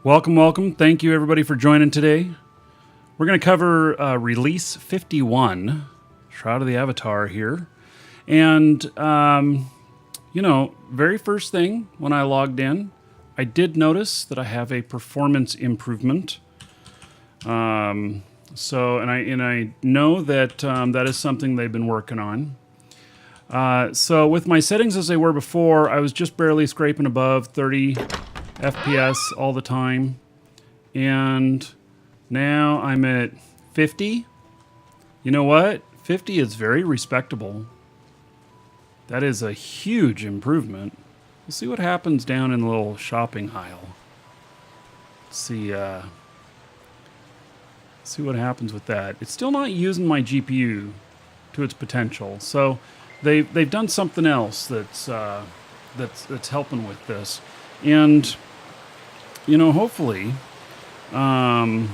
Welcome, welcome. Thank you, everybody, for joining today. We're going to cover Release 51, Shroud of the Avatar here. And, very first thing when I logged in, I did notice that I have a performance improvement. And I know that that is something they've been working on. So with my settings as they were before, I was just barely scraping above 30 FPS all the time, and now I'm at 50. You know what? 50 is very respectable. That is a huge improvement. We'll see what happens down in the little shopping aisle. See what happens with that. It's still not using my GPU to its potential, so they've done something else that's helping with this. And hopefully I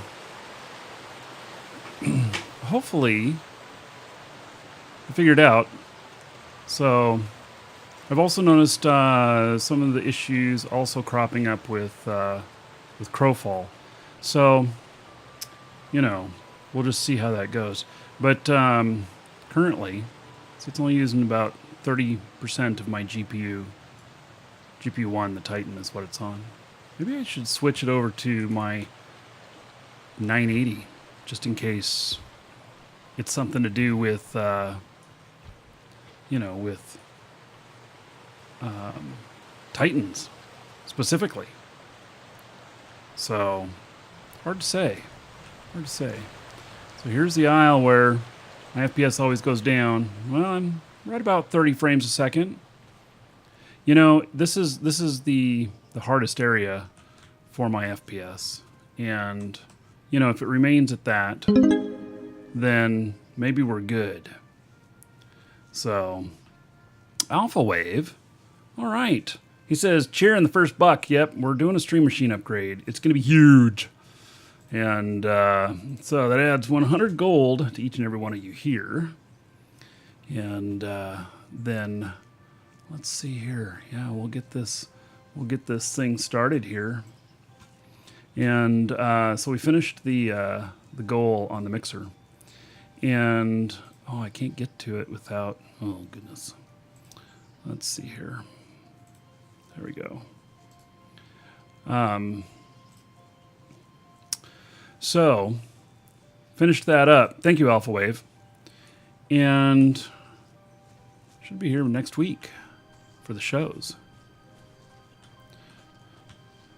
figured out. So I've also noticed some of the issues also cropping up with Crowfall. So we'll just see how that goes. But currently, it's only using about 30% of my GPU. GPU 1, the Titan, is what it's on. Maybe I should switch it over to my 980, just in case it's something to do with, Titans, specifically. So, hard to say. So here's the aisle where my FPS always goes down. Well, I'm right about 30 frames a second. This is the hardest area for my FPS. And, if it remains at that, then maybe we're good. So, Alpha Wave. All right. He says, cheering the first buck. Yep, we're doing a Stream Machine upgrade. It's going to be huge. And so that adds 100 gold to each and every one of you here. And then let's see here. Yeah, we'll get this thing started here. And so we finished the goal on the mixer. And I can't get to it without. Oh goodness. Let's see here. There we go. So, finished that up. Thank you, Alpha Wave. And should be here next week for the shows.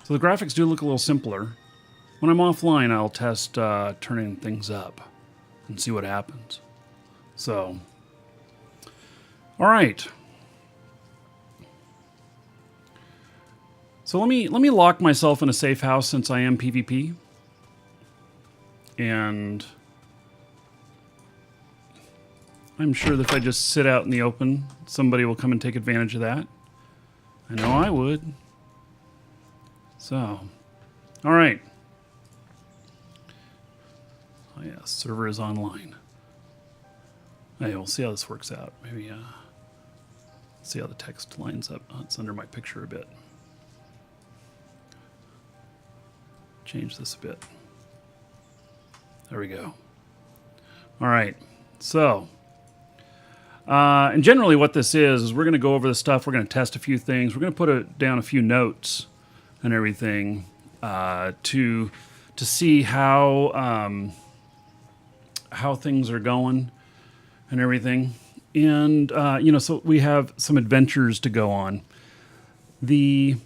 So the graphics do look a little simpler. When I'm offline, I'll test turning things up and see what happens. So, all right. So let me lock myself in a safe house since I am PvP. And I'm sure that if I just sit out in the open, somebody will come and take advantage of that. I know I would. So, all right. Oh yeah, server is online. Hey, we'll see how this works out. Maybe see how the text lines up. Oh, it's under my picture a bit. Change this a bit. There we go. All right. So, and generally what this is we're going to go over the stuff. We're going to test a few things. We're going to put down a few notes and everything to see how things are going and everything. And, so we have some adventures to go on. The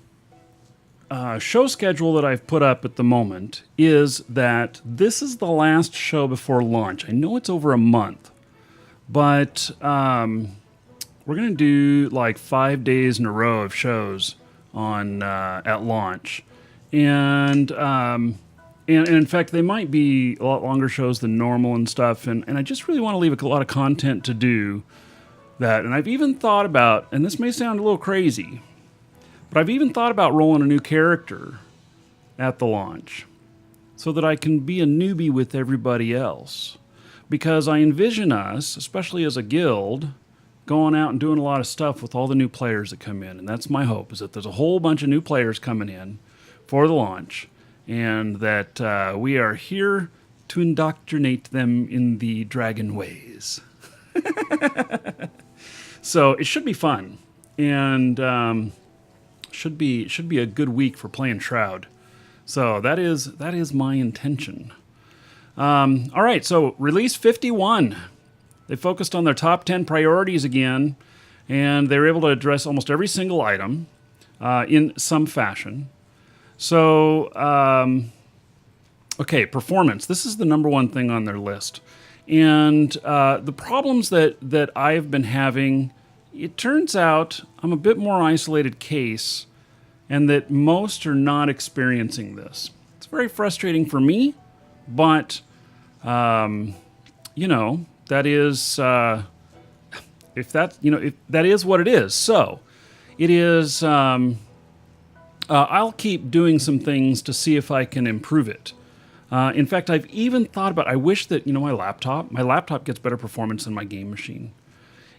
show schedule that I've put up at the moment is that this is the last show before launch. I know it's over a month, but we're going to do like 5 days in a row of shows on at launch. And in fact, they might be a lot longer shows than normal and stuff. And I just really want to leave a lot of content to do that. And I've even thought about, and this may sound a little crazy, but I've even thought about rolling a new character at the launch so that I can be a newbie with everybody else. Because I envision us, especially as a guild, going out and doing a lot of stuff with all the new players that come in. And that's my hope, is that there's a whole bunch of new players coming in for the launch. and that we are here to indoctrinate them in the dragon ways. So it should be fun, and should be a good week for playing Shroud. So that is my intention. All right, so release 51. They focused on their top 10 priorities again, and they were able to address almost every single item in some fashion. So, okay, performance. This is the number one thing on their list. And the problems that I've been having, it turns out I'm a bit more isolated case, and that most are not experiencing this. It's very frustrating for me, but, you know, that is, if that is what it is. So, it is, I'll keep doing some things to see if I can improve it. In fact, I've even thought about, I wish that, my laptop gets better performance than my game machine.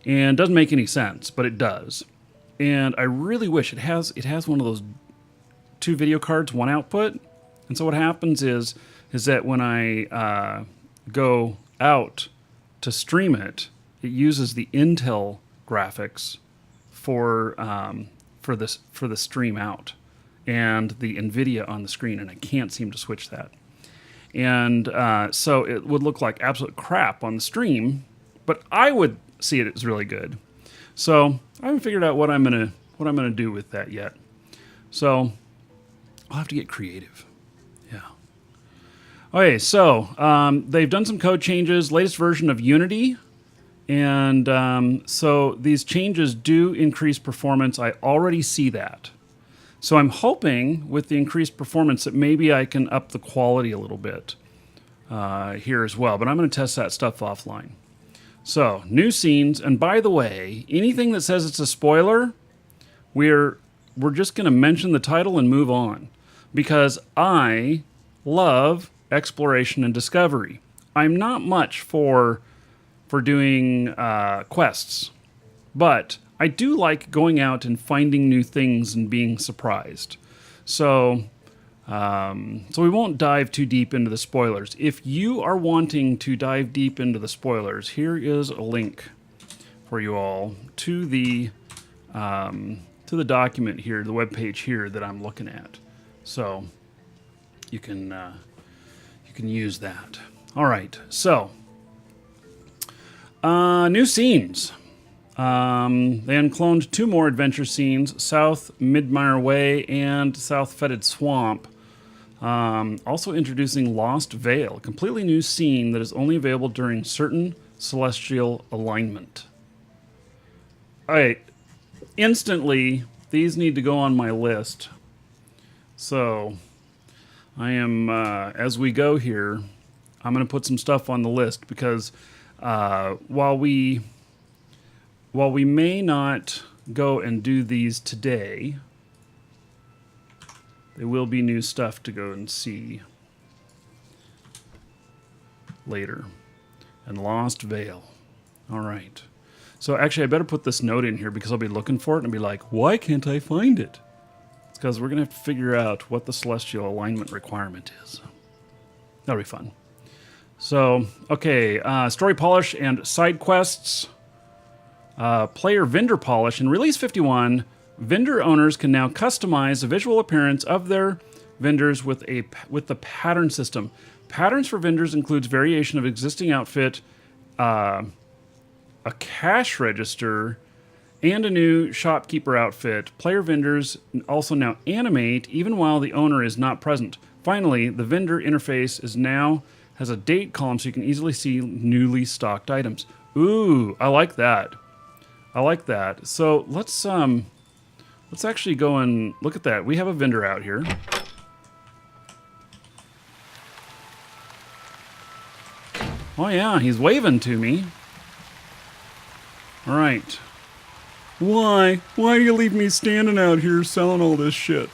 And it doesn't make any sense, but it does. And I really wish it has one of those 2 video cards, 1 output. And so what happens is that when I go out to stream it, it uses the Intel graphics for the stream out and the NVIDIA on the screen, and I can't seem to switch that. And so it would look like absolute crap on the stream, but I would see it as really good. So I haven't figured out what I'm gonna do with that yet. So I'll have to get creative. Yeah. Okay, so they've done some code changes, latest version of Unity, and so these changes do increase performance. I already see that. So I'm hoping with the increased performance that maybe I can up the quality a little bit here as well. But I'm going to test that stuff offline. So new scenes, and by the way, anything that says it's a spoiler, we're just going to mention the title and move on, because I love exploration and discovery. I'm not much for doing quests, but I do like going out and finding new things and being surprised. So we won't dive too deep into the spoilers. If you are wanting to dive deep into the spoilers, here is a link for you all to the document here, the web page here that I'm looking at. So you can use that. All right. So new scenes. They uncloned 2 more adventure scenes, South Midmire Way and South Fetid Swamp. Also introducing Lost Vale, a completely new scene that is only available during certain celestial alignment. Alright, instantly, these need to go on my list. So, I am, as we go here, I'm going to put some stuff on the list, because while we may not go and do these today, there will be new stuff to go and see later. And Lost Vale. All right. So actually, I better put this note in here, because I'll be looking for it and be like, why can't I find it? It's because we're going to have to figure out what the celestial alignment requirement is. That'll be fun. So, okay, story polish and side quests. Player vendor polish. In Release 51, vendor owners can now customize the visual appearance of their vendors with the pattern system. Patterns for vendors includes variation of existing outfit, a cash register, and a new shopkeeper outfit. Player vendors also now animate even while the owner is not present. Finally, the vendor interface has a date column so you can easily see newly stocked items. Ooh, I like that. I like that. So let's actually go and look at that. We have a vendor out here. Oh yeah, he's waving to me. All right. Why? Why do you leave me standing out here selling all this shit?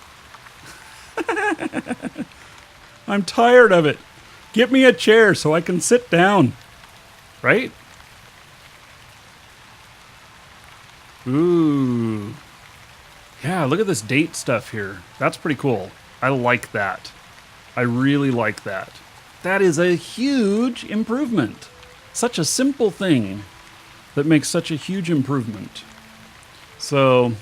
I'm tired of it. Get me a chair so I can sit down. Right? Ooh. Yeah, look at this date stuff here. That's pretty cool. I like that. I really like that. That is a huge improvement. Such a simple thing that makes such a huge improvement. So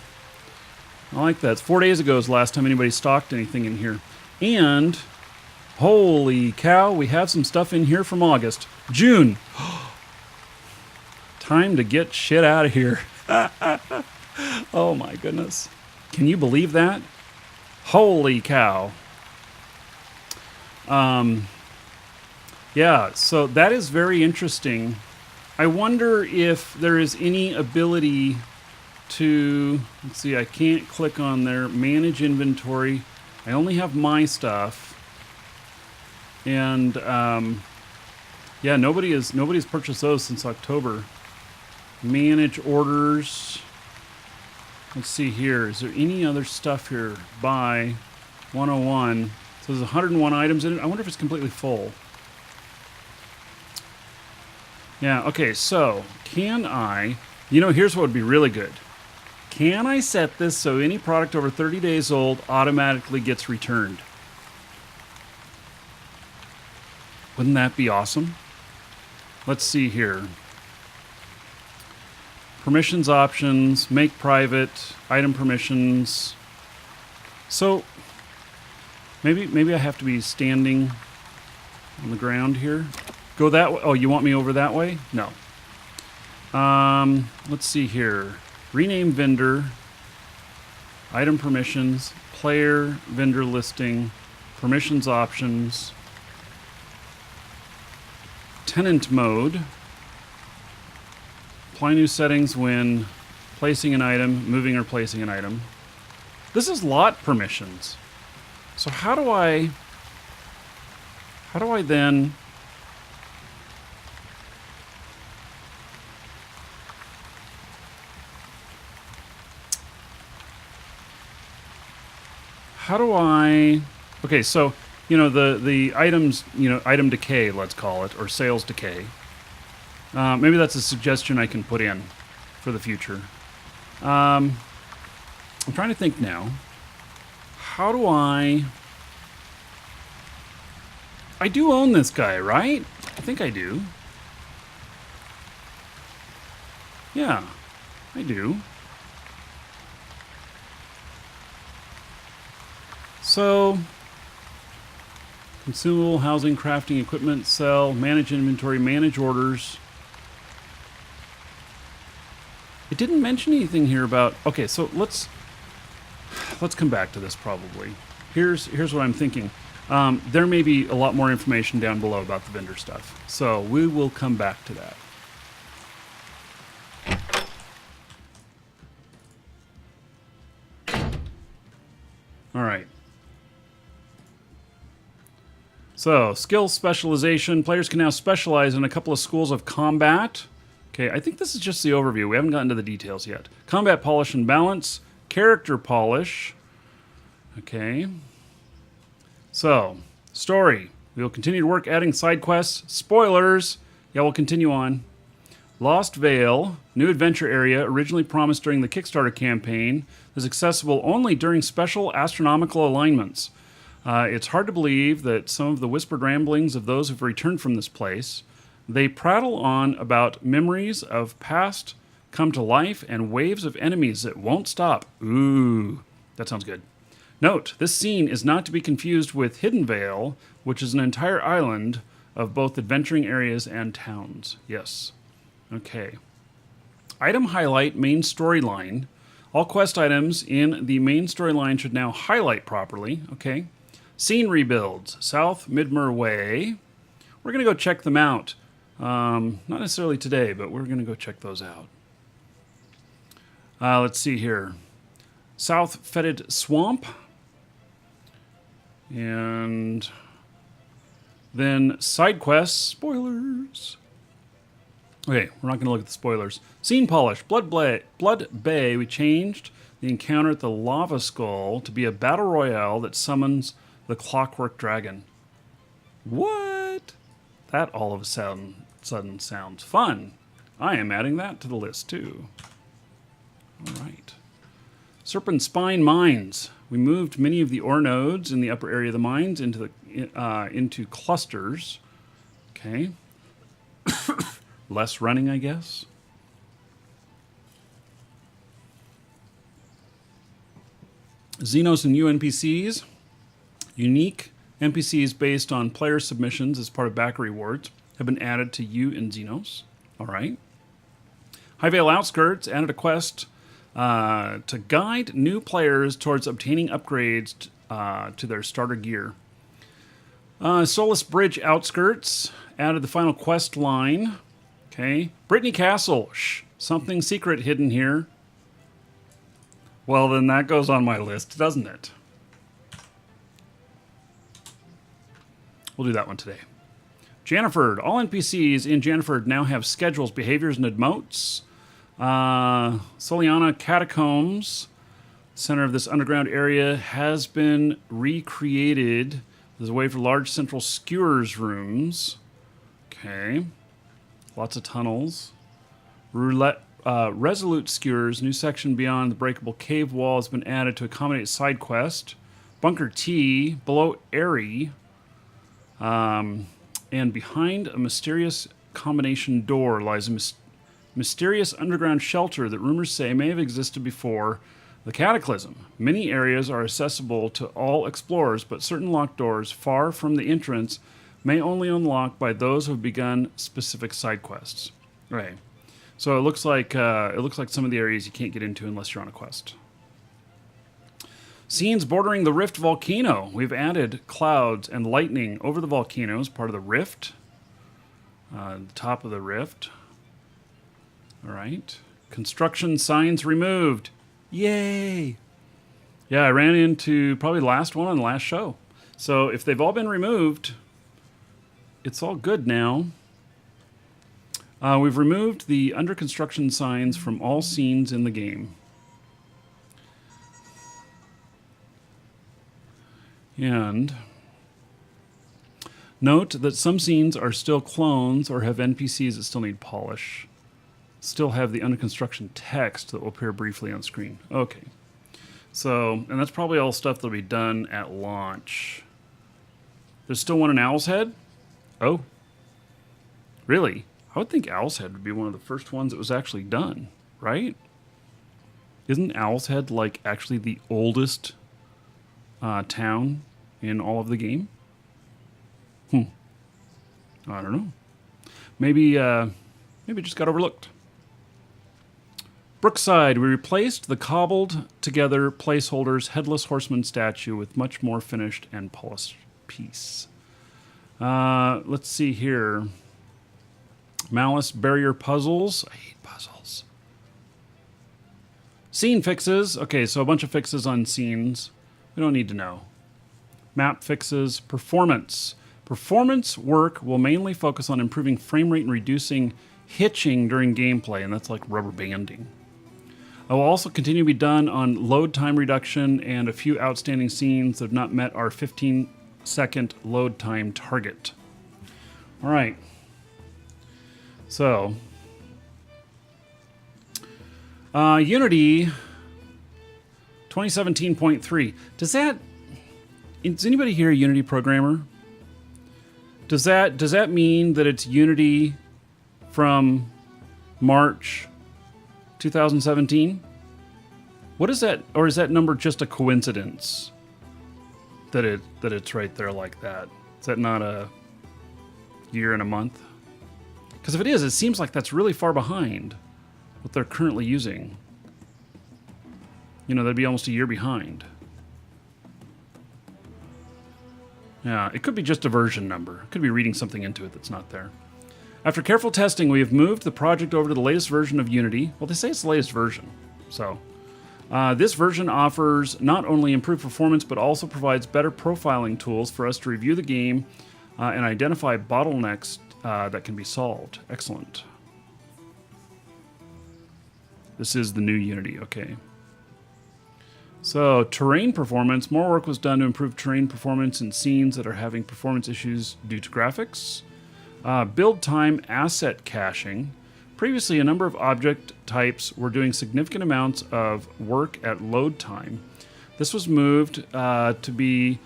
I like that. It's 4 days ago is the last time anybody stocked anything in here. And holy cow, we have some stuff in here from August. June. Time to get shit out of here. Oh my goodness. Can you believe that? Holy cow. Yeah, so that is very interesting. I wonder if there is any ability to, let's see, I can't click on there, manage inventory. I only have my stuff. And yeah, nobody's purchased those since October. Manage orders. Let's see here. Is there any other stuff here? Buy 101. So there's 101 items in it. I wonder if it's completely full. Yeah, okay, so can I, here's what would be really good. Can I set this so any product over 30 days old automatically gets returned? Wouldn't that be awesome? Let's see here. Permissions options, make private, item permissions. So maybe I have to be standing on the ground here. Go that way. Oh, you want me over that way? No. Let's see here. Rename vendor, item permissions, player, vendor listing, permissions options, tenant mode, apply new settings when placing an item, moving or placing an item. This is lot permissions. So how do I then okay, so, the items, item decay, let's call it, or sales decay. Maybe that's a suggestion I can put in for the future. I'm trying to think now. How do I do own this guy, right? I think I do. Yeah, I do. So, consumable, housing, crafting, equipment, sell, manage inventory, manage orders. It didn't mention anything here about, okay, so let's come back to this probably. Here's what I'm thinking. There may be a lot more information down below about the vendor stuff. So we will come back to that. All right. So, skill specialization. Players can now specialize in a couple of schools of combat. Okay, I think this is just the overview. We haven't gotten to the details yet. Combat polish and balance. Character polish. Okay. So, story. We will continue to work adding side quests. Spoilers. Yeah, we'll continue on. Lost Vale. New adventure area originally promised during the Kickstarter campaign is accessible only during special astronomical alignments. It's hard to believe that some of the whispered ramblings of those who've returned from this place, they prattle on about memories of past come to life and waves of enemies that won't stop. Ooh, that sounds good. Note, this scene is not to be confused with Hidden Vale, which is an entire island of both adventuring areas and towns. Yes. Okay. Item highlight, main storyline. All quest items in the main storyline should now highlight properly. Okay. Scene rebuilds. South Midmer Way. We're going to go check them out. Not necessarily today, but we're going to go check those out. Let's see here. South Fetid Swamp. And then side quests. Spoilers. Okay, we're not going to look at the spoilers. Scene polish. Blood Bay. We changed the encounter at the Lava Skull to be a battle royale that summons the Clockwork Dragon. What? That all of a sudden sounds fun. I am adding that to the list too. All right. Serpent Spine Mines. We moved many of the ore nodes in the upper area of the mines into clusters. Okay. Less running, I guess. Xenos and UNPCs. Unique NPCs based on player submissions as part of backer rewards have been added to U and Xenos. All right. Highvale Outskirts added a quest to guide new players towards obtaining upgrades to their starter gear. Solace Bridge Outskirts added the final quest line. Okay. Brittany Castle. Shh. Something secret hidden here. Well, then that goes on my list, doesn't it? We'll do that one today. Janiford. All NPCs in Janiford now have schedules, behaviors, and emotes. Soliana Catacombs, center of this underground area, has been recreated. There's a way for large central skewers rooms. Okay. Lots of tunnels. Resolute skewers, new section beyond the breakable cave wall has been added to accommodate side quest. Bunker T, below Airy, and behind a mysterious combination door lies a mysterious underground shelter that rumors say may have existed before the Cataclysm. Many areas are accessible to all explorers, but certain locked doors far from the entrance may only unlock by those who have begun specific side quests. Right. So it looks like some of the areas you can't get into unless you're on a quest. Scenes bordering the Rift volcano. We've added clouds and lightning over the volcano as part of the Rift. The top of the Rift. All right. Construction signs removed. Yay! Yeah, I ran into probably the last one on the last show. So if they've all been removed, it's all good now. We've removed the under construction signs from all scenes in the game. And note that some scenes are still clones or have NPCs that still need polish. Still have the under construction text that will appear briefly on screen. Okay. So, and that's probably all stuff that'll be done at launch. There's still one in Owl's Head? Oh. Really? I would think Owl's Head would be one of the first ones that was actually done, right? Isn't Owl's Head like actually the oldest town in all of the game? I don't know. Maybe it just got overlooked. Brookside, we replaced the cobbled together placeholders headless horseman statue with much more finished and polished piece. Let's see here. Malice barrier puzzles. I hate puzzles. Scene fixes. Okay, so a bunch of fixes on scenes. We don't need to know. Map fixes. Performance. Performance work will mainly focus on improving frame rate and reducing hitching during gameplay, and that's like rubber banding. I will also continue to be done on load time reduction and a few outstanding scenes that have not met our 15-second load time target. All right. So, Unity 2017.3. Is anybody here a Unity programmer? Does that mean that it's Unity from March 2017? What is that, or is that number just a coincidence that it's right there like that? Is that not a year and a month? Because if it is, it seems like that's really far behind what they're currently using. You know, that'd be almost a year behind. Yeah, it could be just a version number. It could be reading something into it that's not there. After careful testing, we have moved the project over to the latest version of Unity. Well, they say it's the latest version. So, this version offers not only improved performance, but also provides better profiling tools for us to review the game and identify bottlenecks that can be solved. Excellent. This is the new Unity, okay. So, terrain performance. More work was done to improve terrain performance in scenes that are having performance issues due to graphics. Build time asset caching. Previously, a number of object types were doing significant amounts of work at load time. This was moved to be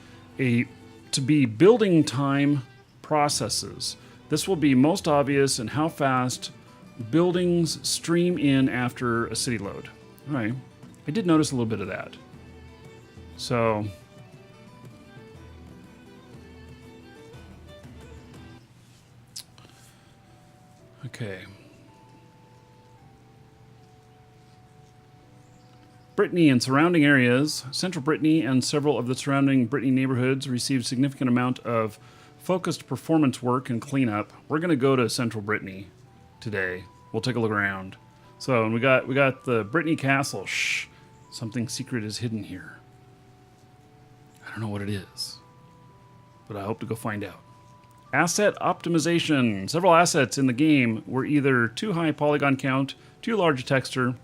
building time processes. This will be most obvious in how fast buildings stream in after a city load. All right. I did notice a little bit of that. So, okay. Brittany and surrounding areas, central Brittany and several of the surrounding Brittany neighborhoods received significant amount of focused performance work and cleanup. We're going to go to central Brittany today. We'll take a look around. So, and we got the Brittany Castle. Shh, something secret is hidden here. I don't know what it is, but I hope to go find out. Asset optimization. Several assets in the game were either too high polygon count, too large a texture,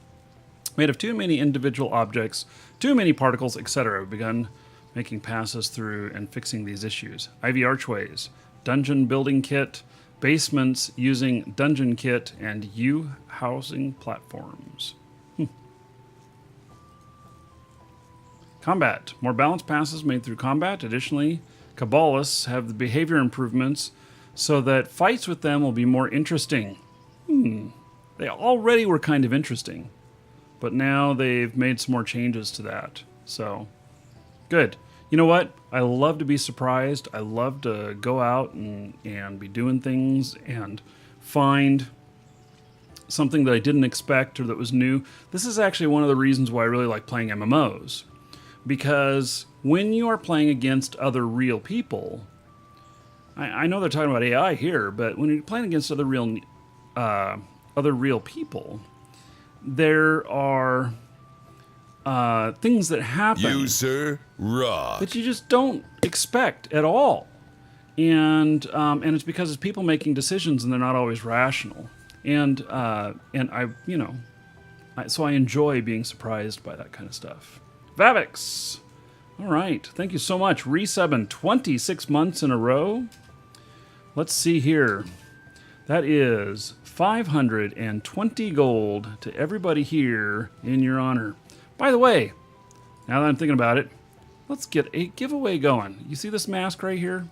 made of too many individual objects, too many particles, etc. We've begun making passes through and fixing these issues. Ivy archways, dungeon building kit, basements using dungeon kit, and housing platforms. Combat. More balanced passes made through combat. Additionally, Kabbalists have the behavior improvements so that fights with them will be more interesting. They already were kind of interesting, but now they've made some more changes to that. So, good. You know what? I love to be surprised. I love to go out and be doing things and find something that I didn't expect or that was new. This is actually one of the reasons why I really like playing MMOs. Because when you are playing against other real people, I know they're talking about AI here, but when you're playing against other real people, there are things that happen User rock. that you just don't expect at all, and it's because it's people making decisions and they're not always rational, and so I enjoy being surprised by that kind of stuff. Vavix. All right. Thank you so much. Resubbing 26 months in a row. Let's see here. That is 520 gold to everybody here in your honor. By the way, now that I'm thinking about it, let's get a giveaway going. You see this mask right here?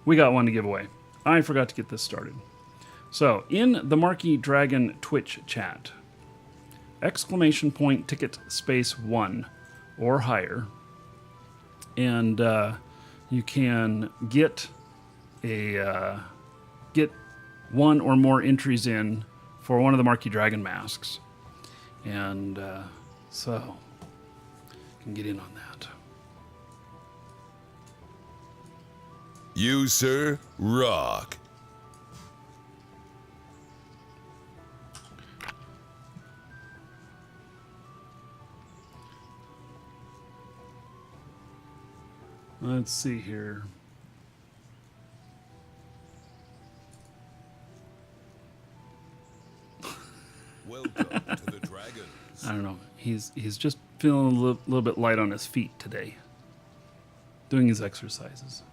We got one to give away. I forgot to get this started. So, in the Markee Dragon Twitch chat, ! ticket space 1 or higher, and you can get one or more entries in for one of the Markee Dragon masks, and so you can get in on that. User rock. Let's see here. Welcome to the Dragons. I don't know. He's just feeling a little bit light on his feet today, doing his exercises.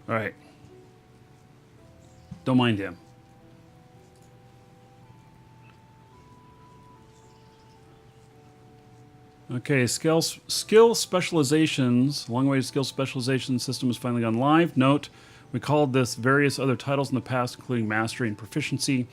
All right. Don't mind him. Okay, skill specializations. Long-awaited skill specialization system has finally gone live. Note, we called this various other titles in the past, including mastery and proficiency.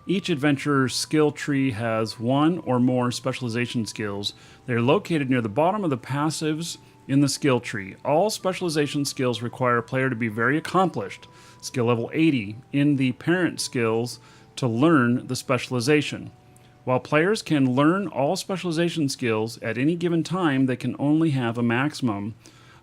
Each adventurer's skill tree has one or more specialization skills. They are located near the bottom of the passives in the skill tree. All specialization skills require a player to be very accomplished, skill level 80, in the parent skills to learn the specialization. While players can learn all specialization skills at any given time, they can only have a maximum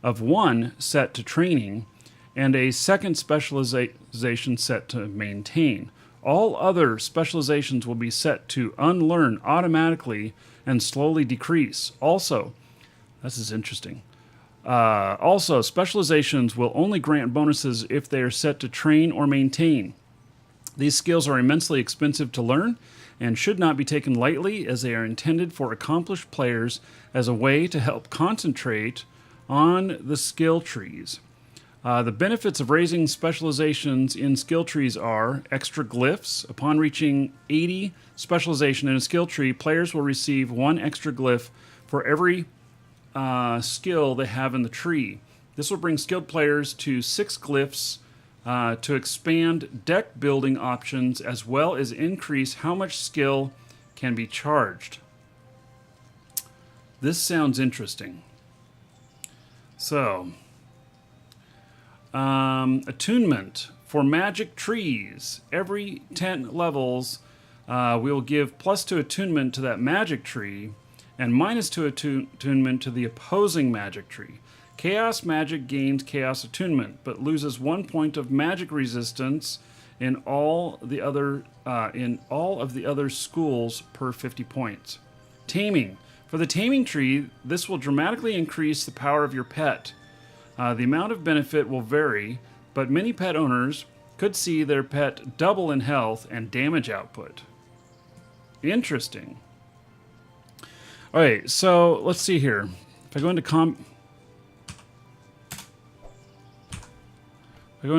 of one set to training and a second specialization set to maintain. All other specializations will be set to unlearn automatically and slowly decrease. Also, this is interesting. Also, specializations will only grant bonuses if they are set to train or maintain. These skills are immensely expensive to learn and should not be taken lightly, as they are intended for accomplished players as a way to help concentrate on the skill trees. The benefits of raising specializations in skill trees are extra glyphs. Upon reaching 80 specialization in a skill tree, players will receive 1 extra glyph for every skill they have in the tree. This will bring skilled players to 6 glyphs to expand deck building options, as well as increase how much skill can be charged. This sounds interesting. So, attunement for magic trees. Every 10 levels, we will give +2 attunement to that magic tree and -2 attunement to the opposing magic tree. Chaos magic gains chaos attunement, but loses 1 point of magic resistance in all of the other schools per 50 points. Taming. For the taming tree, this will dramatically increase the power of your pet. The amount of benefit will vary, but many pet owners could see their pet double in health and damage output. Interesting. All right, so let's see here. If I go into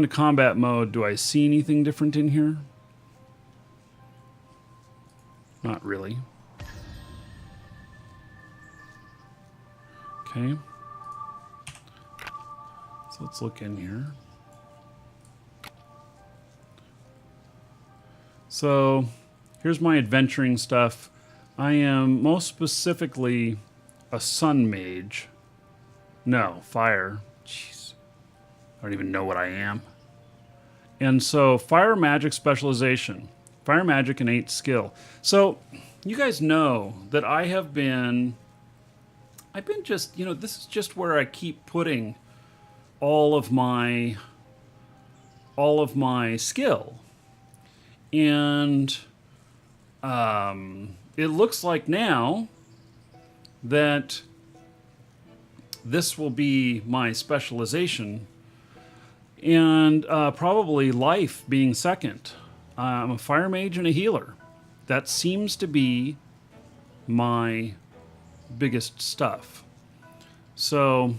combat mode, do I see anything different in here? Not really. Okay. So let's look in here. So here's my adventuring stuff. I am most specifically a sun mage. No, fire. Jeez. I don't even know what I am. And so fire magic specialization. Fire magic innate skill. So you guys know that I've been just, this is just where I keep putting all of my skill. And it looks like now that this will be my specialization, and probably life being second. I'm a fire mage and a healer. That seems to be my biggest stuff. So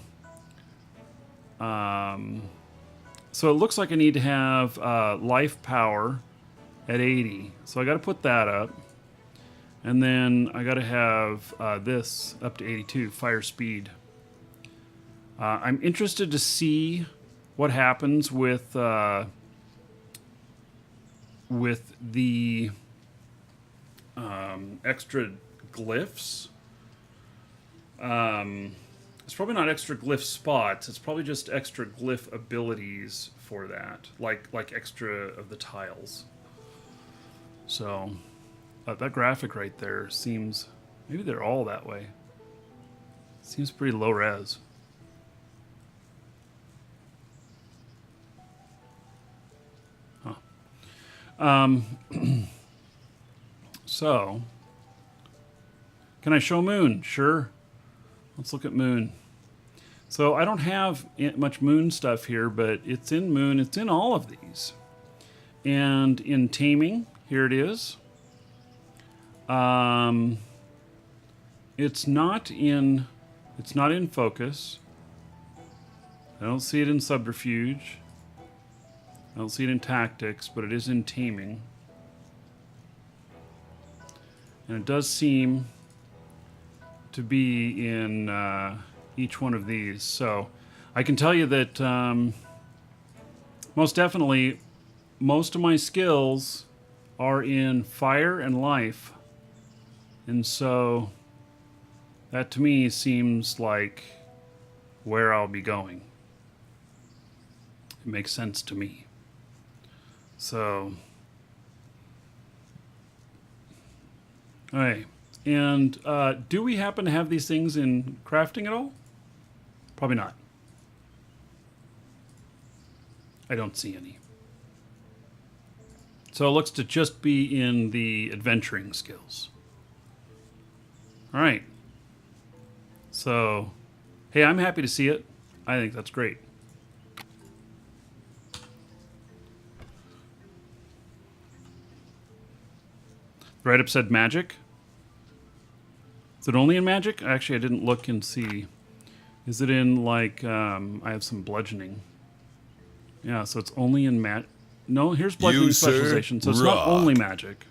it looks like I need to have life power at 80. So I got to put that up. And then I got to have this up to 82, fire speed. I'm interested to see what happens with the extra glyphs. It's probably not extra glyph spots. It's probably just extra glyph abilities for that, like extra of the tiles. So that graphic right there seems, maybe they're all that way. Seems pretty low res. So, can I show Moon? Sure. Let's look at Moon. So I don't have much Moon stuff here, but it's in Moon. It's in all of these. And in Taming, here it is. It's not in Focus. I don't see it in Subterfuge. I don't see it in Tactics, but it is in Taming. And it does seem to be in each one of these. So I can tell you that most definitely most of my skills are in fire and life. And so that to me seems like where I'll be going. It makes sense to me. So, all right. And do we happen to have these things in crafting at all? Probably not. I don't see any. So it looks to just be in the adventuring skills. All right. So, hey, I'm happy to see it. I think that's great. The Right up said magic. Is it only in magic? Actually, I didn't look and see. Is it in, like, I have some bludgeoning. Yeah, so it's only in No, here's bludgeoning specialization, so it's not only magic.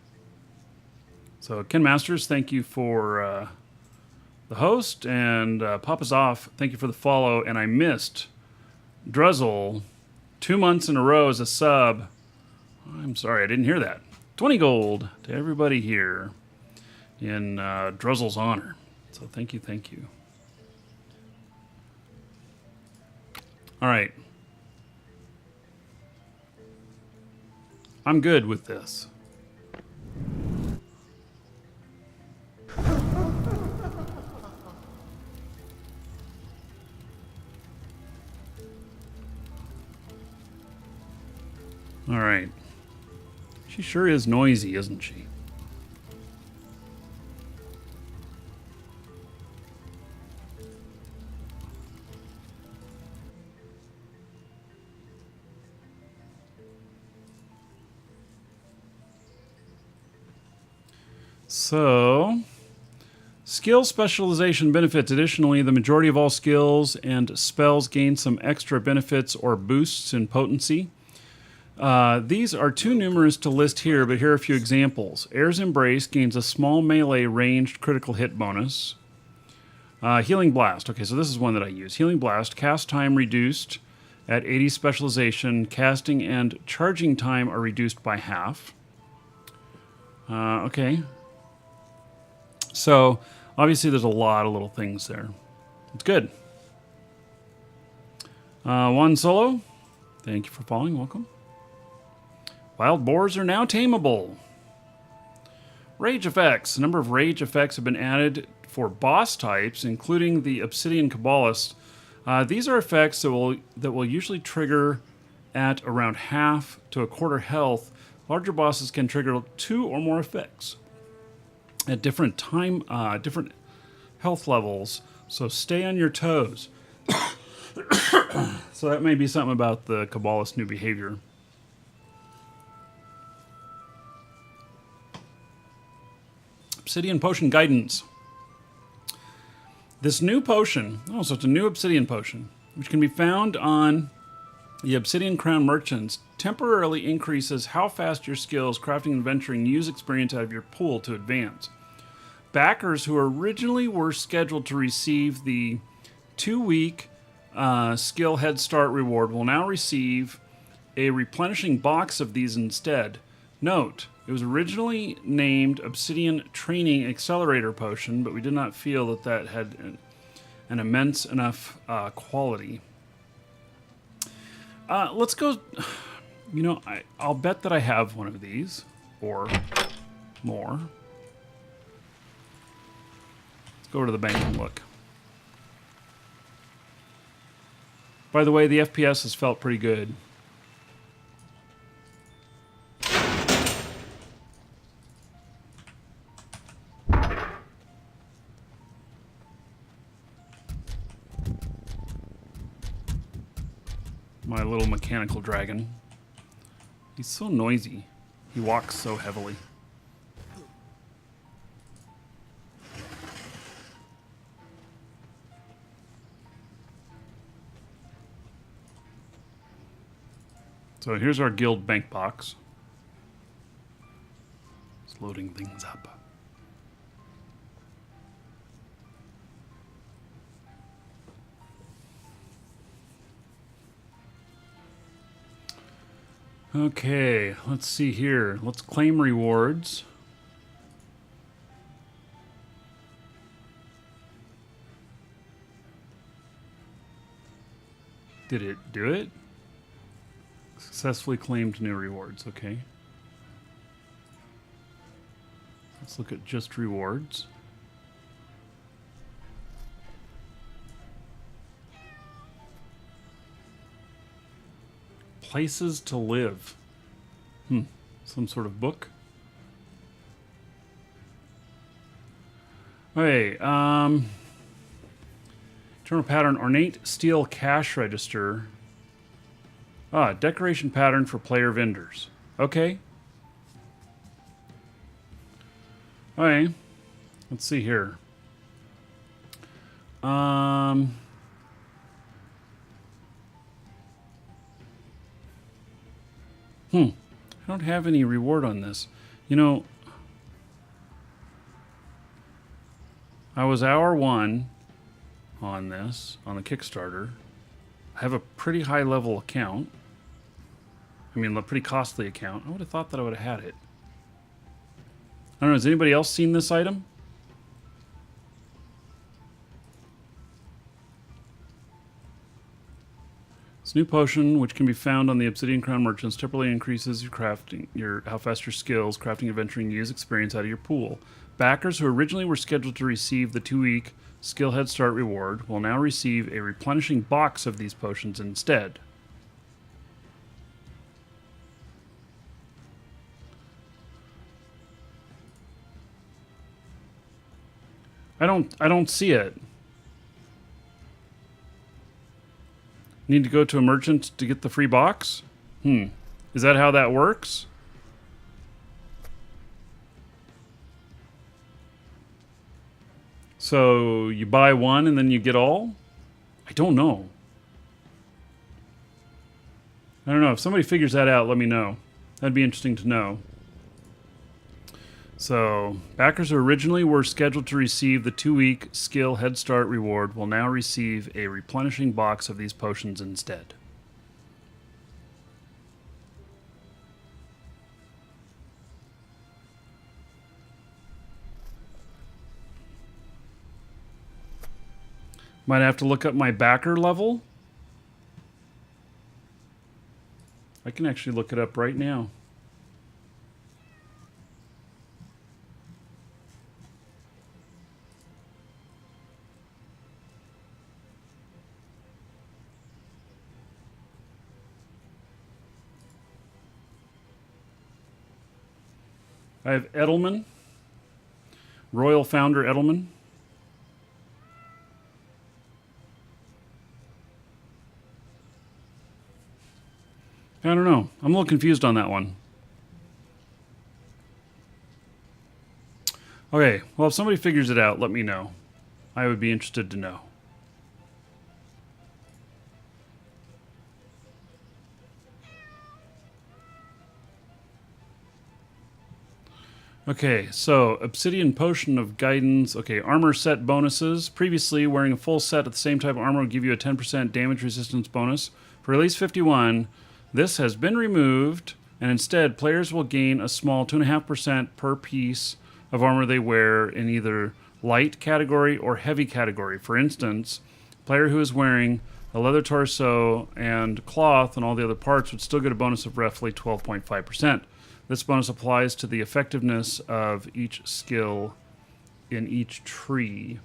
So, Ken Masters, thank you for the host, and Papa's Off, thank you for the follow, and I missed Druzzle 2 months in a row as a sub. I'm sorry, I didn't hear that. 20 gold to everybody here in Druzzle's honor. So thank you, thank you. All right. I'm good with this. All right. She sure is noisy, isn't she? So, skill specialization benefits. Additionally, the majority of all skills and spells gain some extra benefits or boosts in potency. These are too numerous to list here, but here are a few examples. Air's Embrace gains a small melee ranged critical hit bonus. Healing Blast. Okay, so this is one that I use. Healing Blast. Cast time reduced at 80 specialization. Casting and charging time are reduced by half. Okay. So, obviously there's a lot of little things there. It's good. One Solo. Thank you for following. Welcome. Wild boars are now tameable. Rage effects. A number of rage effects have been added for boss types, including the Obsidian Kabbalist. These are effects that will usually trigger at around half to a quarter health. Larger bosses can trigger 2 or more effects at different different health levels. So stay on your toes. So that may be something about the Kabbalist new behavior. Obsidian Potion Guidance. This new potion, so it's a new Obsidian Potion, which can be found on the Obsidian Crown Merchants, temporarily increases how fast your skills, crafting and venturing, use experience out of your pool to advance. Backers who originally were scheduled to receive the 2-week skill head start reward will now receive a replenishing box of these instead. Note, it was originally named Obsidian Training Accelerator Potion, but we did not feel that had an immense enough quality. Let's go. I'll bet that I have one of these or more. Let's go over to the bank and look. By the way, the FPS has felt pretty good. My little mechanical dragon. He's so noisy. He walks so heavily. So here's our guild bank box. It's loading things up. Okay, let's see here. Let's claim rewards. Did it do it? Successfully claimed new rewards. Okay. Let's look at just rewards. Places to live. Some sort of book. Okay, Eternal pattern, ornate steel cash register. Decoration pattern for player vendors. Okay. Okay. Let's see here. I don't have any reward on this. You know, I was hour 1 on this, on the Kickstarter. I have a pretty high level account. I mean, a pretty costly account. I would have thought that I would have had it. I don't know, has anybody else seen this item? This new potion, which can be found on the Obsidian Crown merchants, temporarily increases your crafting, how fast your skills, crafting, adventuring, use experience out of your pool. Backers who originally were scheduled to receive the 2-week skill head start reward will now receive a replenishing box of these potions instead. I don't see it. Need to go to a merchant to get the free box? Is that how that works? So you buy one and then you get all? I don't know. I don't know. If somebody figures that out, let me know. That'd be interesting to know. So, backers who originally were scheduled to receive the 2-week skill head start reward will now receive a replenishing box of these potions instead. Might have to look up my backer level. I can actually look it up right now. I have Edelman, Royal Founder Edelman. I don't know. I'm a little confused on that one. Okay, well, if somebody figures it out, let me know. I would be interested to know. Okay, so Obsidian Potion of Guidance. Okay, armor set bonuses. Previously, wearing a full set of the same type of armor would give you a 10% damage resistance bonus. For release 51, this has been removed, and instead, players will gain a small 2.5% per piece of armor they wear in either light category or heavy category. For instance, a player who is wearing a leather torso and cloth and all the other parts would still get a bonus of roughly 12.5%. This bonus applies to the effectiveness of each skill in each tree.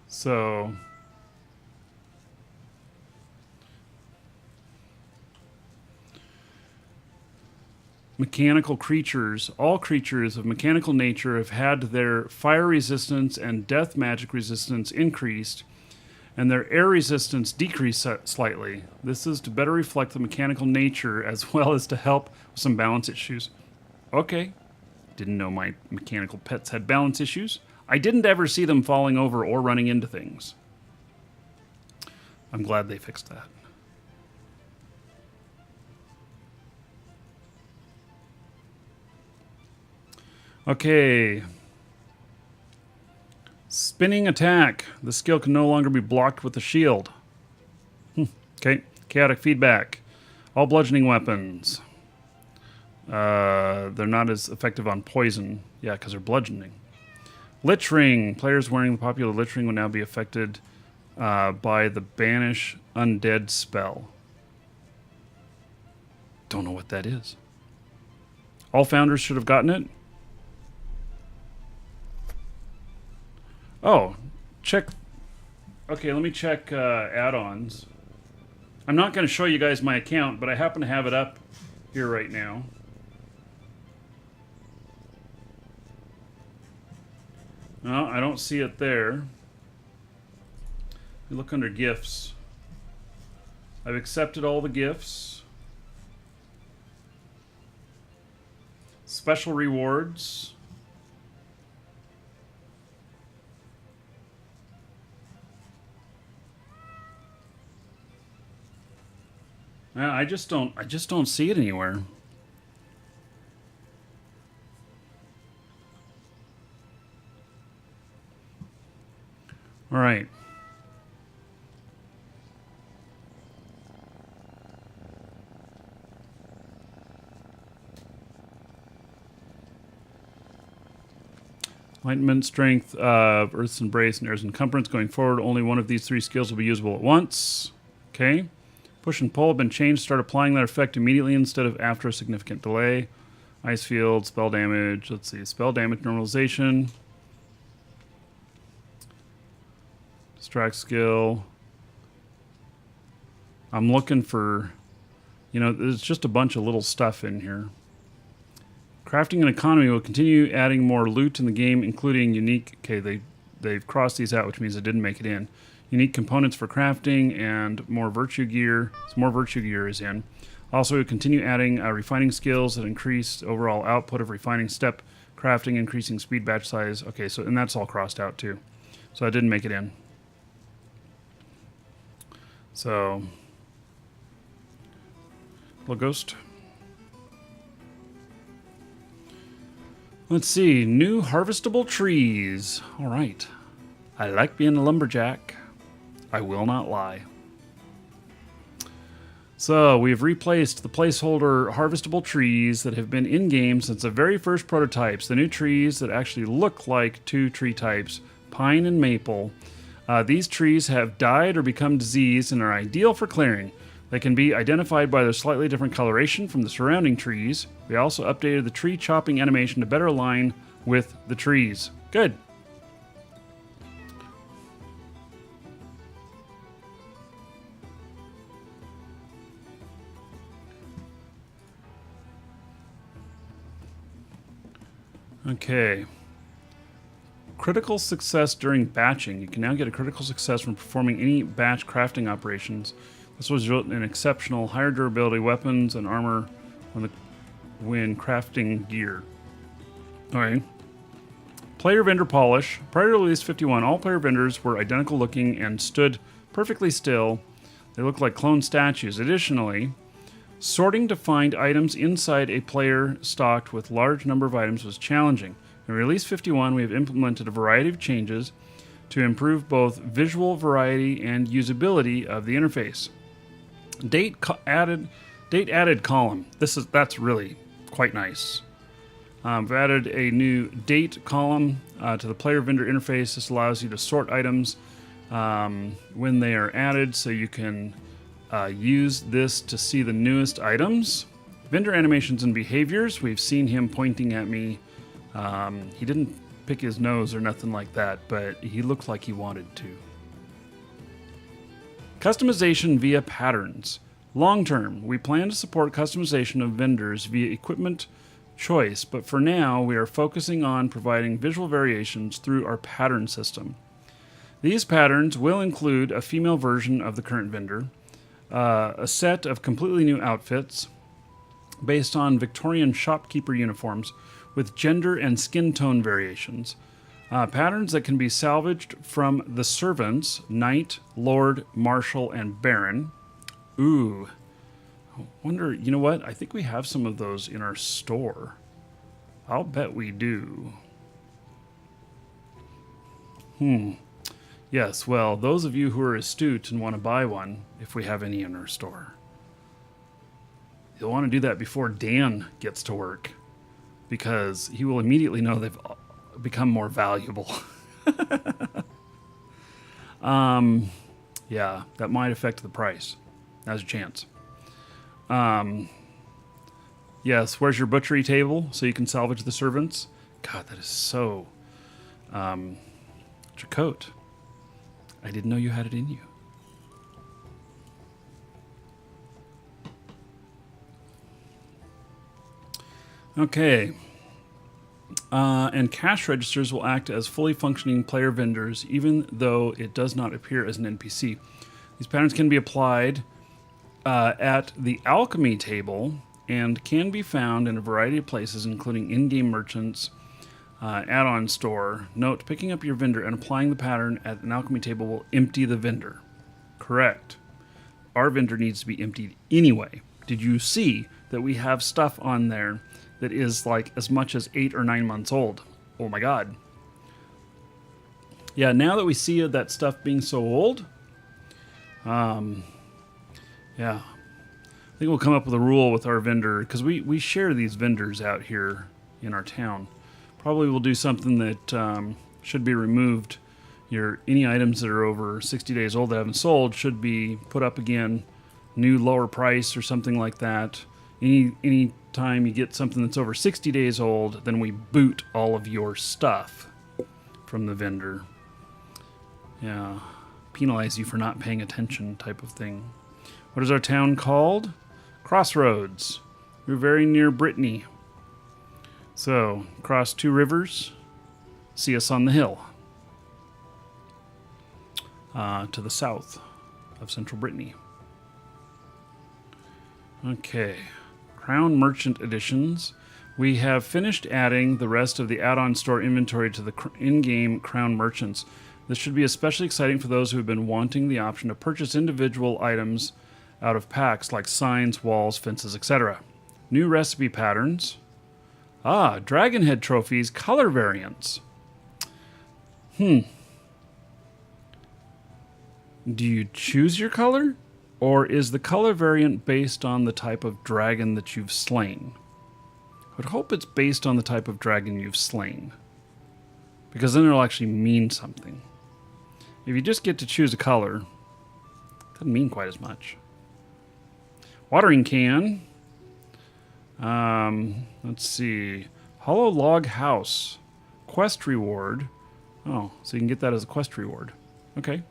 So, mechanical creatures. All creatures of mechanical nature have had their fire resistance and death magic resistance increased, and their air resistance decreased slightly. This is to better reflect the mechanical nature as well as to help with some balance issues. Okay. Didn't know my mechanical pets had balance issues. I didn't ever see them falling over or running into things. I'm glad they fixed that. Okay. Spinning attack. The skill can no longer be blocked with the shield. Okay. Chaotic feedback. All bludgeoning weapons. They're not as effective on poison. Yeah, because they're bludgeoning. Lich Ring. Players wearing the popular Lich Ring will now be affected by the Banish Undead spell. Don't know what that is. All founders should have gotten it. Oh, check. Okay, let me check add-ons. I'm not going to show you guys my account, but I happen to have it up here right now. No, I don't see it there. You look under gifts. I've accepted all the gifts. Special rewards. I just don't see it anywhere. All right. Enlightenment, Strength, Earth's Embrace, and Air's Encumbrance. Going forward, only one of these three skills will be usable at once. Okay. Push and Pull have been changed. Start applying that effect immediately instead of after a significant delay. Ice Field, Spell Damage. Let's see. Spell Damage Normalization. Distract Skill. I'm looking for... there's just a bunch of little stuff in here. Crafting and Economy will continue adding more loot in the game, including unique... Okay, they've crossed these out, which means it didn't make it in. Unique components for crafting and more Virtue Gear. So more Virtue Gear is in. Also, we continue adding refining skills that increase overall output of refining step, crafting, increasing speed, batch size. Okay, so and that's all crossed out too. So that didn't make it in. So... Little Ghost. Let's see. New harvestable trees. All right. I like being a lumberjack. I will not lie. So we've replaced the placeholder harvestable trees that have been in-game since the very first prototypes. The new trees that actually look like two tree types, pine and maple. These trees have died or become diseased and are ideal for clearing. They can be identified by their slightly different coloration from the surrounding trees. We also updated the tree chopping animation to better align with the trees. Good. Okay. Critical success during batching. You can now get a critical success from performing any batch crafting operations. This will result in exceptional higher durability weapons and armor when crafting gear. Alright. Player vendor polish. Prior to release 51, all player vendors were identical looking and stood perfectly still. They look like clone statues. Additionally, sorting to find items inside a player stocked with large number of items was challenging. In Release 51, we have implemented a variety of changes to improve both visual variety and usability of the interface. Date added column. That's really quite nice. We've added a new date column to the player vendor interface. This allows you to sort items when they are added, so you can use this to see the newest items. Vendor animations and behaviors. We've seen him pointing at me. He didn't pick his nose or nothing like that, but he looked like he wanted to. Customization via patterns. Long term, we plan to support customization of vendors via equipment choice, but for now, we are focusing on providing visual variations through our pattern system. These patterns will include a female version of the current vendor, a set of completely new outfits based on Victorian shopkeeper uniforms with gender and skin tone variations. Patterns that can be salvaged from the servants, Knight, Lord, Marshal, and Baron. Ooh. I wonder, you know what? I think we have some of those in our store. I'll bet we do. Yes, well, those of you who are astute and want to buy one, if we have any in our store. You'll want to do that before Dan gets to work, because he will immediately know they've become more valuable. Yeah, that might affect the price. There's a chance. Yes, where's your butchery table so you can salvage the servants? God, that is so... it's your coat. I didn't know you had it in you. Okay. And cash registers will act as fully functioning player vendors, even though it does not appear as an NPC. These patterns can be applied at the alchemy table and can be found in a variety of places, including in-game merchants, add-on store. Note, picking up your vendor and applying the pattern at an alchemy table will empty the vendor. Correct. our vendor needs to be emptied anyway. Did you see that we have stuff on there that is like as much as 8 or 9 months old? Oh my God. Yeah, now that we see that stuff being so old, yeah, I think we'll come up with a rule with our vendor, because we share these vendors out here in our town. Probably we'll do something that should be removed. Any items that are over 60 days old that haven't sold should be put up again, new lower price or something like that. Any time you get something that's over 60 days old, then we boot all of your stuff from the vendor. Yeah, penalize you for not paying attention type of thing. What is our town called? Crossroads. We're very near Brittany. So, cross 2 rivers, see us on the hill. To the south of central Brittany. Okay. Crown Merchant Editions. We have finished adding the rest of the add-on store inventory to the in-game Crown Merchants. This should be especially exciting for those who have been wanting the option to purchase individual items out of packs like signs, walls, fences, etc. New recipe patterns. Dragon Head trophies, color variants. Do you choose your color? Or is the color variant based on the type of dragon that you've slain? I would hope it's based on the type of dragon you've slain, because then it'll actually mean something. If you just get to choose a color, it doesn't mean quite as much. Watering can. Let's see. Hollow Log House. Quest reward. Oh, so you can get that as a quest reward. Okay.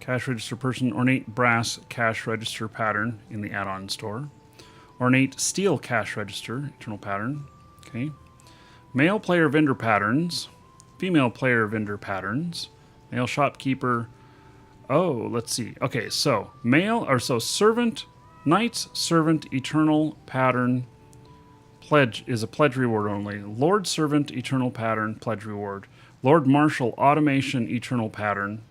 Cash register person. Ornate brass cash register pattern in the add-on store. Ornate steel cash register. Internal pattern. Okay. Male player vendor patterns. Female player vendor patterns. Male shopkeeper. Oh, let's see. Okay, so servant, knight's servant eternal pattern pledge is a pledge reward only. Lord servant eternal pattern pledge reward. Lord marshal automation eternal pattern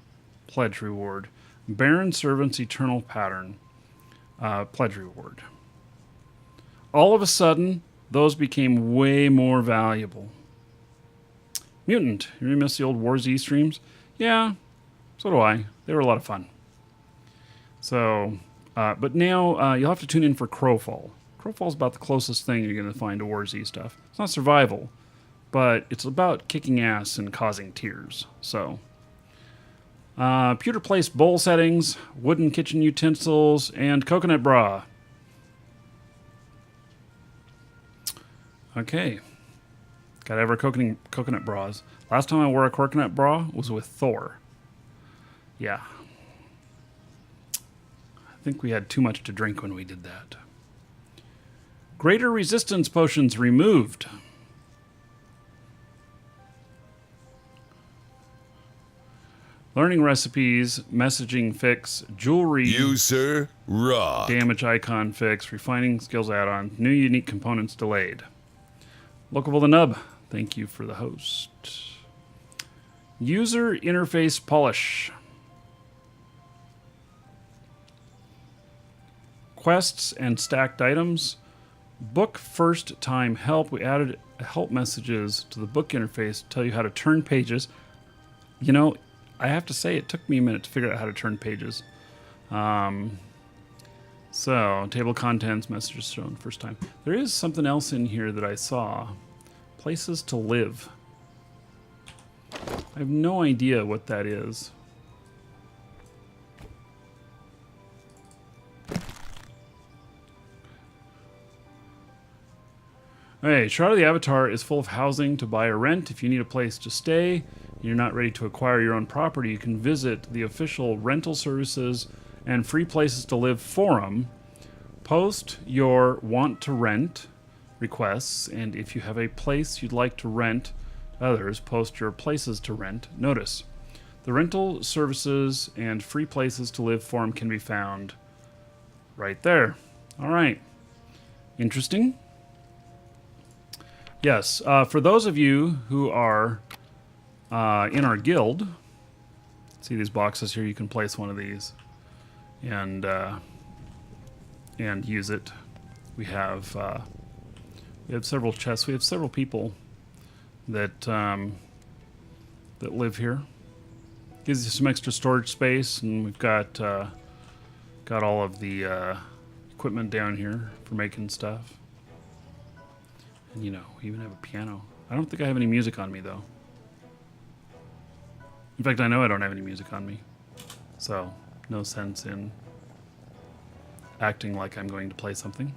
pledge reward. Baron servant's eternal pattern pledge reward. All of a sudden, those became way more valuable. Mutant. You miss the old War Z streams? Yeah, so do I. They were a lot of fun. So, but now you'll have to tune in for Crowfall. Crowfall's about the closest thing you're going to find to War Z stuff. It's not survival, but it's about kicking ass and causing tears. So, pewter place bowl settings, wooden kitchen utensils, and coconut bra. Okay. Gotta have our coconut bras. Last time I wore a coconut bra was with Thor. Yeah. I think we had too much to drink when we did that. Greater resistance potions removed. Learning recipes, messaging fix, jewelry. User rock. Damage icon fix, refining skills add-on, new unique components delayed. Lookable the nub. Thank you for the host. User interface polish. Quests and stacked items. Book first time help. We added help messages to the book interface to tell you how to turn pages. You know, I have to say it took me a minute to figure out how to turn pages. So, table contents, messages shown first time. There is something else in here that I saw. Places to live. I have no idea what that is. Okay, Shroud of the Avatar is full of housing to buy or rent. If you need a place to stay and you're not ready to acquire your own property, you can visit the official rental services and free places to live forum. Post your want to rent requests, and if you have a place you'd like to rent to others, post your places to rent. Notice, the rental services and free places to live forum can be found right there. All right. Interesting. Yes, for those of you who are in our guild, see these boxes here, you can place one of these. and use it. We have several chests. We have several people that that live here. Gives you some extra storage space, and we've got all of the equipment down here for making stuff. And we even have a piano. I don't think I have any music on me though. In fact, I know I don't have any music on me, so no sense in acting like I'm going to play something.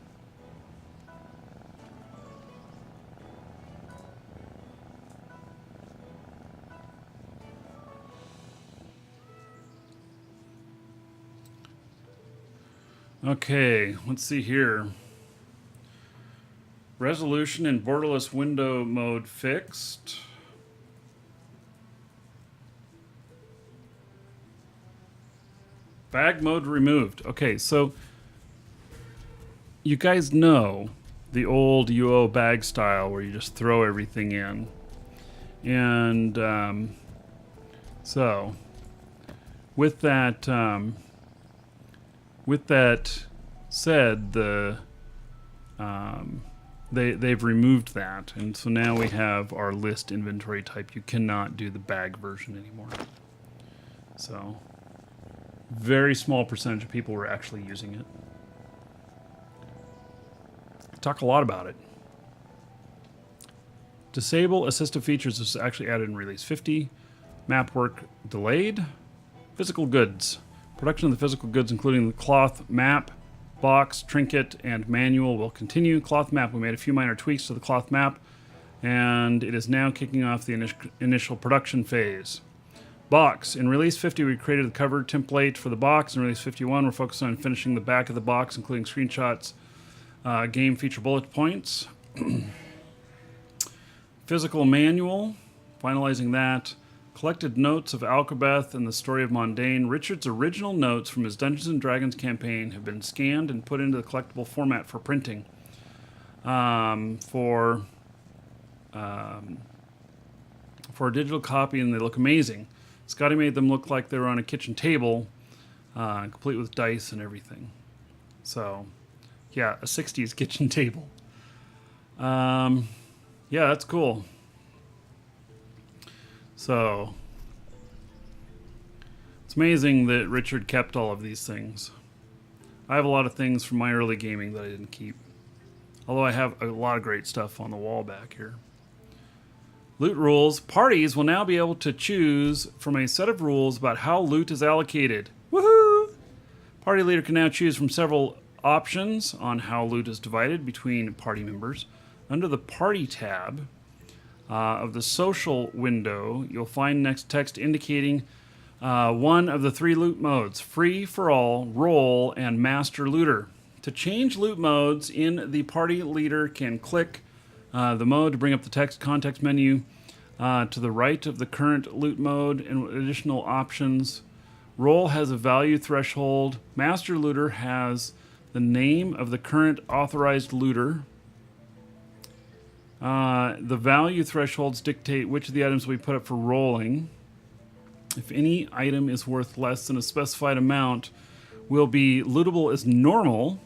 Okay, let's see here. Resolution in borderless window mode fixed. Bag mode removed. Okay, so you guys know the old UO bag style where you just throw everything in. And so with that said, they've removed that, and so now we have our list inventory type. You cannot do the bag version anymore. So very small percentage of people were actually using it. Talk a lot about it. Disable assistive features is actually added in release 50. Map work delayed. Physical goods. Production of the physical goods, including the cloth map, box, trinket, and manual, will continue. Cloth map, we made a few minor tweaks to the cloth map, and it is now kicking off the initial production phase. Box. In Release 50, we created the cover template for the box. In Release 51, we're focused on finishing the back of the box, including screenshots, game feature bullet points. Physical manual, finalizing that. Collected notes of Alcabeth and the story of Mondaine. Richard's original notes from his Dungeons & Dragons campaign have been scanned and put into the collectible format for printing. For a digital copy, and they look amazing. Scotty made them look like they were on a kitchen table, complete with dice and everything. So, yeah, a 60s kitchen table. Yeah, that's cool. So, it's amazing that Richard kept all of these things. I have a lot of things from my early gaming that I didn't keep. Although I have a lot of great stuff on the wall back here. Loot rules. Parties will now be able to choose from a set of rules about how loot is allocated. Woohoo! Party leader can now choose from several options on how loot is divided between party members. Under the Party tab of the Social window, you'll find next text indicating one of the three loot modes: Free for All, Roll, and Master Looter. To change loot modes, the party leader can click the mode to bring up the text context menu to the right of the current loot mode and additional options. Roll has a value threshold. Master Looter has the name of the current authorized looter. The value thresholds dictate which of the items we put up for rolling. If any item is worth less than a specified amount, will be lootable as normal,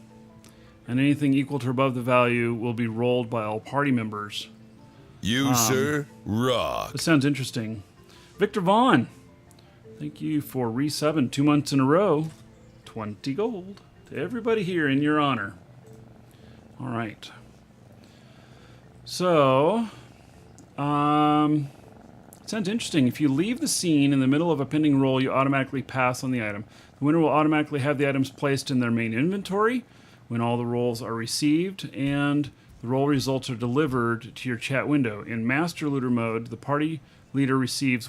and anything equal to or above the value will be rolled by all party members. You, sir, rock. This sounds interesting. Victor Vaughn, thank you for resubbing 2 months in a row. 20 gold to everybody here in your honor. All right. So, it sounds interesting. If you leave the scene in the middle of a pending roll, you automatically pass on the item. The winner will automatically have the items placed in their main inventory when all the rolls are received, and the roll results are delivered to your chat window. In Master Looter mode, the party leader receives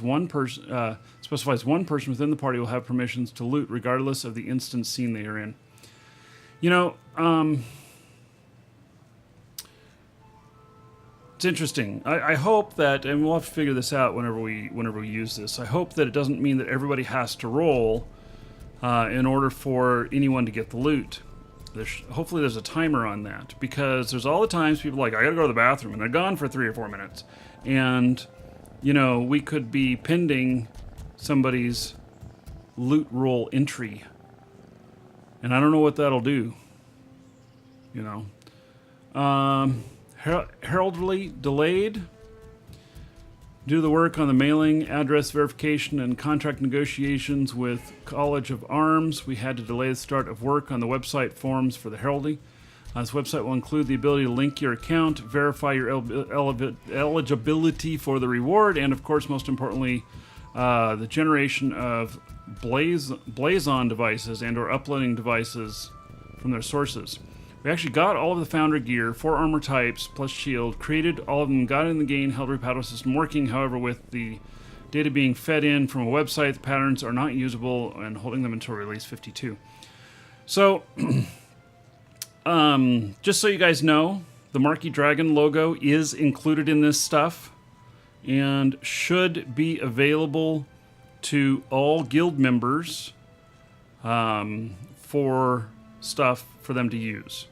specifies one person within the party will have permissions to loot, regardless of the instance scene they are in. It's interesting. I hope that, and we'll have to figure this out whenever we use this. I hope that it doesn't mean that everybody has to roll in order for anyone to get the loot. Hopefully there's a timer on that, because there's all the times people are like, I gotta go to the bathroom, and they're gone for 3 or 4 minutes. And, we could be pending somebody's loot roll entry And I don't know what that'll do. You know. Heraldry delayed. Do the work on the mailing, address verification, and contract negotiations with College of Arms. We had to delay the start of work on the website forms for the Heraldry. This website will include the ability to link your account, verify your eligibility for the reward, and of course, most importantly, the generation of Blazon devices and or uploading devices from their sources. We actually got all of the Founder gear, 4 armor types plus shield, created all of them, got in the game, Heraldry pattern system working. However, with the data being fed in from a website, the patterns are not usable and holding them until release 52. So, just so you guys know, the Markee Dragon logo is included in this stuff and should be available to all guild members for stuff for them to use.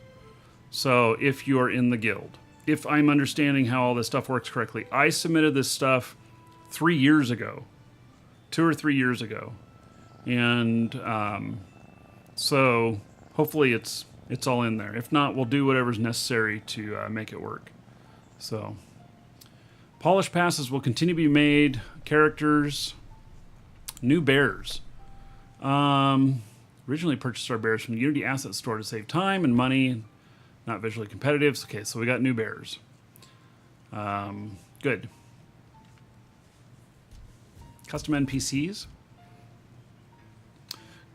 So if you're in the guild, if I'm understanding how all this stuff works correctly, I submitted this stuff 3 years ago, 2 or 3 years ago. And so hopefully it's all in there. If not, we'll do whatever's necessary to make it work. So polish passes will continue to be made. Characters, new bears. Originally purchased our bears from the Unity Asset Store to save time and money. Not visually competitive. Okay, so we got new bears. Good. Custom NPCs.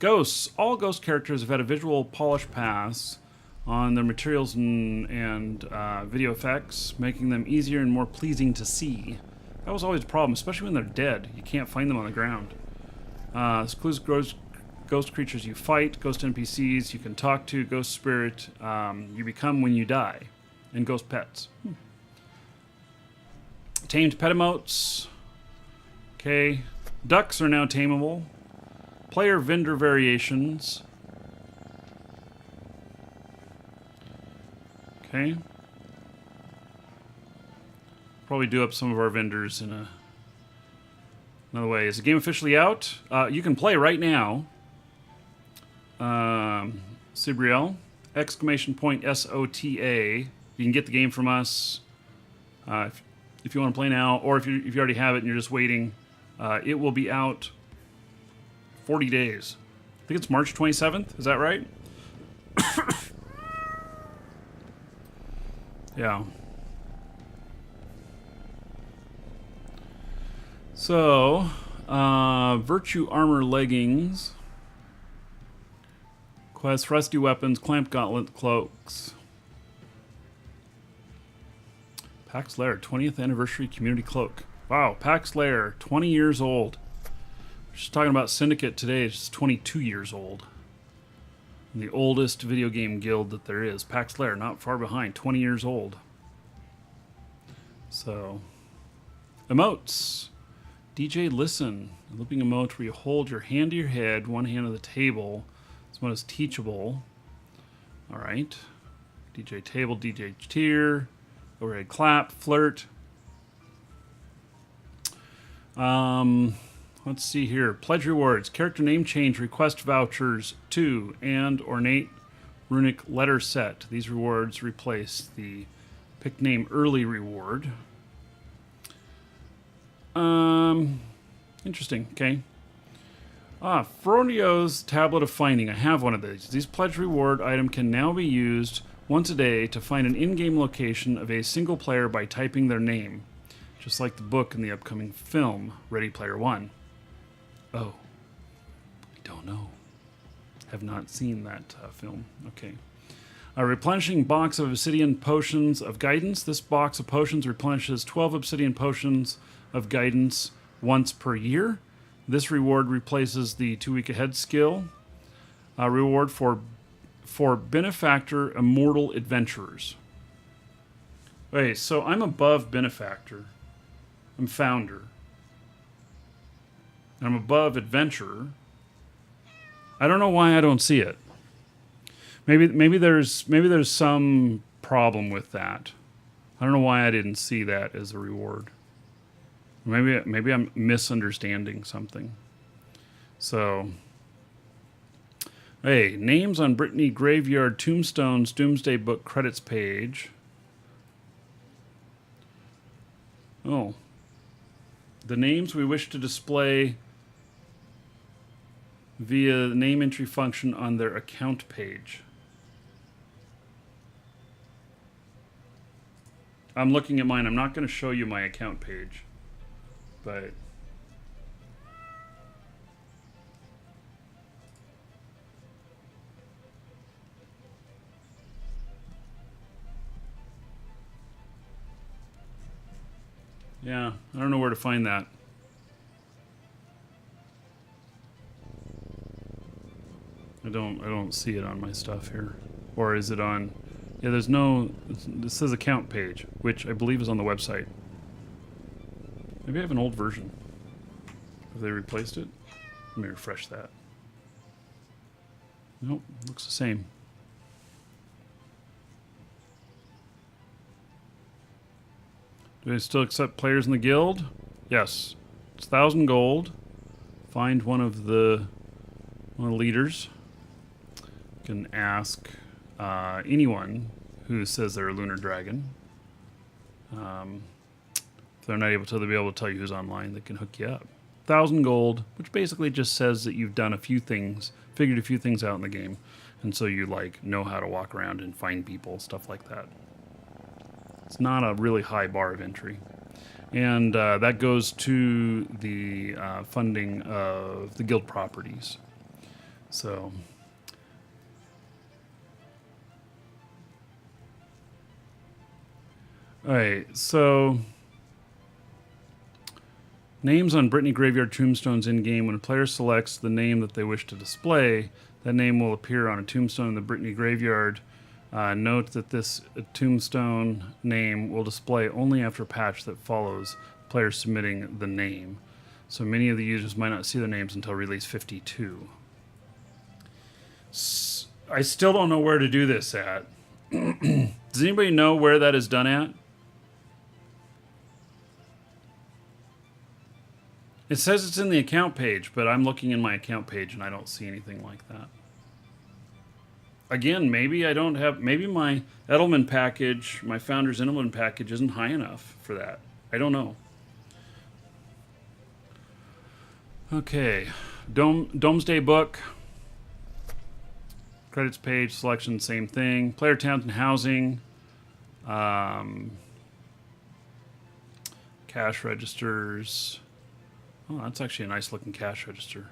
Ghosts. All ghost characters have had a visual polish pass on their materials and video effects, making them easier and more pleasing to see. That was always a problem, especially when they're dead. You can't find them on the ground. This includes ghost creatures you fight, ghost NPCs you can talk to, ghost spirit you become when you die, and ghost pets. Tamed pet emotes. Okay. Ducks are now tameable. Player vendor variations. Okay. Probably do up some of our vendors in another way. Is the game officially out? You can play right now. Sibriel, exclamation point SOTA. You can get the game from us if you want to play now, or if you already have it and you're just waiting. It will be out 40 days. I think it's March 27th. Is that right? Yeah. So, Virtue Armor Leggings. Quest, Rusty Weapons, Clamp Gauntlet Cloaks. Pax Lair, 20th Anniversary Community Cloak. Wow, Pax Lair, 20 years old. Just talking about Syndicate today, it's 22 years old. The oldest video game guild that there is. Pax Lair, not far behind, 20 years old. So, emotes. DJ Listen, a looping emote where you hold your hand to your head, one hand on the table. This one is teachable. All right. DJ Table, DJ Tier, overhead clap, flirt. Let's see here. Pledge rewards, character name change, request vouchers, 2, and ornate runic letter set. These rewards replace the pick name early reward. Interesting. Okay. Fronio's Tablet of Finding. I have one of these. These pledge reward item can now be used once a day to find an in-game location of a single player by typing their name, just like the book in the upcoming film, Ready Player One. Oh, I don't know. Have not seen that film. Okay. A replenishing box of obsidian potions of guidance. This box of potions replenishes 12 obsidian potions of guidance once per year. This reward replaces the 2 week ahead skill. Reward for benefactor immortal adventurers. Wait, so I'm above benefactor. I'm founder. I'm above adventurer. I don't know why I don't see it. Maybe there's some problem with that. I don't know why I didn't see that as a reward. Maybe I'm misunderstanding something. So, Hey, names on Brittany Graveyard Tombstone's Doomsday Book credits page. Oh. The names we wish to display via the name entry function on their account page. I'm looking at mine. I'm not going to show you my account page, but yeah, I don't know where to find that. I don't see it on my stuff here. Or is it on? Yeah, there's no, it says account page, which I believe is on the website. Maybe I have an old version. Have they replaced it? Let me refresh that. Nope, looks the same. Do they still accept players in the guild? Yes. It's 1,000 gold. Find one of the leaders. You can ask anyone who says they're a lunar dragon. If they're not able to, they'll be able to tell you who's online. They can hook you up. 1,000 gold, which basically just says that you've done a few things, figured a few things out in the game, and so you like know how to walk around and find people, stuff like that. It's not a really high bar of entry. And that goes to the funding of the guild properties. So, alright, so names on Brittany Graveyard Tombstones in-game. When a player selects the name that they wish to display, that name will appear on a tombstone in the Brittany Graveyard. Note that this tombstone name will display only after a patch that follows player submitting the name. So many of the users might not see their names until release 52. I still don't know where to do this at. Does anybody know where that is done at? It says it's in the account page, but I'm looking in my account page and I don't see anything like that. Again, maybe I don't have, maybe my Edelman package, my Founders Edelman package isn't high enough for that. I don't know. Okay, Domesday Book. Credits page, selection, same thing. Player towns and housing. Cash registers. Oh, that's actually a nice looking cash register.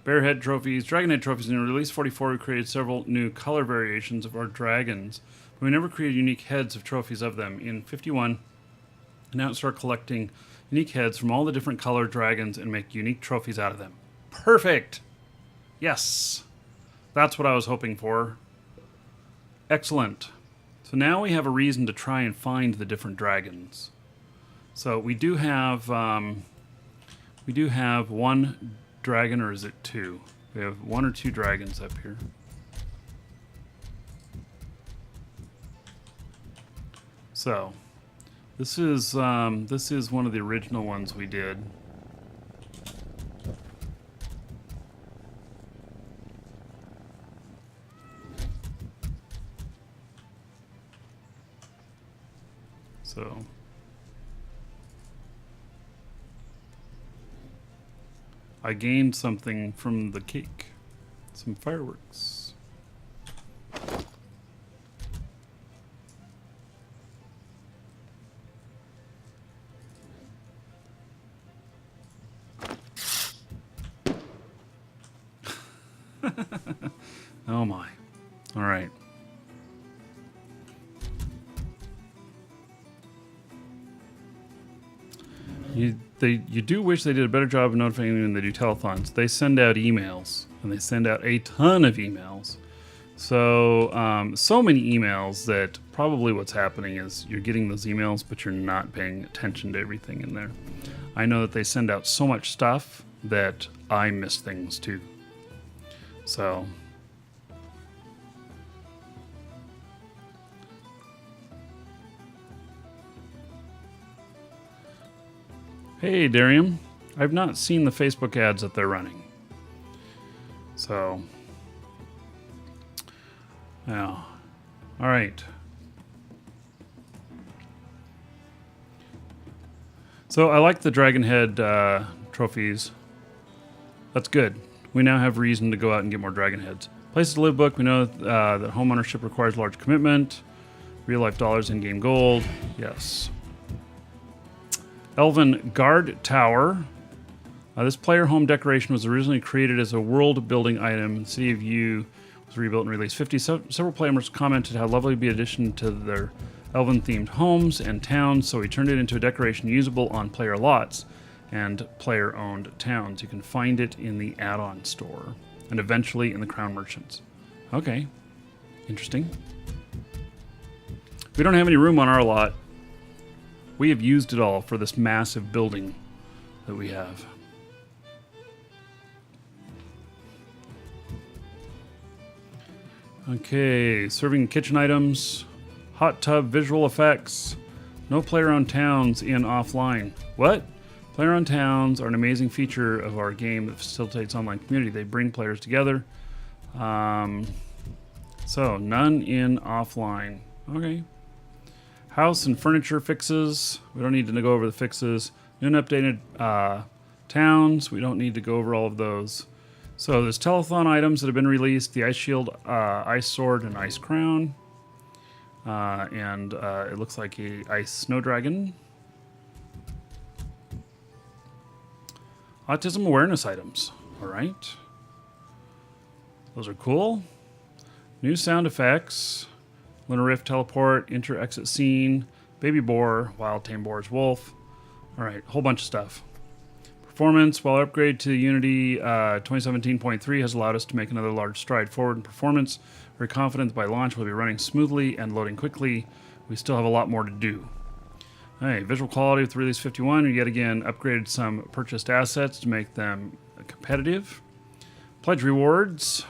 Bearhead trophies, Dragonhead trophies. In release 44, we created several new color variations of our dragons, but we never created unique heads of trophies of them. In 51, now start collecting unique heads from all the different colored dragons and make unique trophies out of them. Perfect! Yes! That's what I was hoping for. Excellent. So now we have a reason to try and find the different dragons. So we do have one dragon, or is it two? We have one or two dragons up here. So this is one of the original ones we did. So I gained something from the cake. Some fireworks. Oh my. All right. You do wish they did a better job of notifying you when they do telethons. They send out emails, and they send out a ton of emails. So, so many emails that probably what's happening is you're getting those emails, but you're not paying attention to everything in there. I know that they send out so much stuff that I miss things too. So, hey, Darium. I've not seen the Facebook ads that they're running. So, yeah. All right. So I like the Dragon Head trophies. That's good. We now have reason to go out and get more Dragon Heads. Places to live book. We know that home ownership requires large commitment. Real life dollars, in-game gold. Yes. Elven Guard Tower. This player home decoration was originally created as a world building item. The City of U was rebuilt and released. Several players commented how lovely it would be an addition to their Elven themed homes and towns, so we turned it into a decoration usable on player lots and player owned towns. You can find it in the add-on store and eventually in the Crown Merchants. Okay. Interesting. We don't have any room on our lot. We have used it all for this massive building that we have. Okay, serving kitchen items, hot tub visual effects, no player-owned towns in offline. What? Player-owned towns are an amazing feature of our game that facilitates online community. They bring players together. So, none in offline. Okay. House and furniture fixes. We don't need to go over the fixes. New and updated towns. We don't need to go over all of those. So there's telethon items that have been released. The Ice Shield, Ice Sword, and Ice Crown. And it looks like a Ice Snow Dragon. Autism awareness items. All right. Those are cool. New sound effects. Lunar Rift teleport, enter exit scene, baby boar, wild tame boar's wolf. All right, whole bunch of stuff. Performance, while upgrade to Unity 2017.3 has allowed us to make another large stride forward in performance. We're confident that by launch we'll be running smoothly and loading quickly. We still have a lot more to do. All right, visual quality with release 51. We yet again upgraded some purchased assets to make them competitive. Pledge rewards.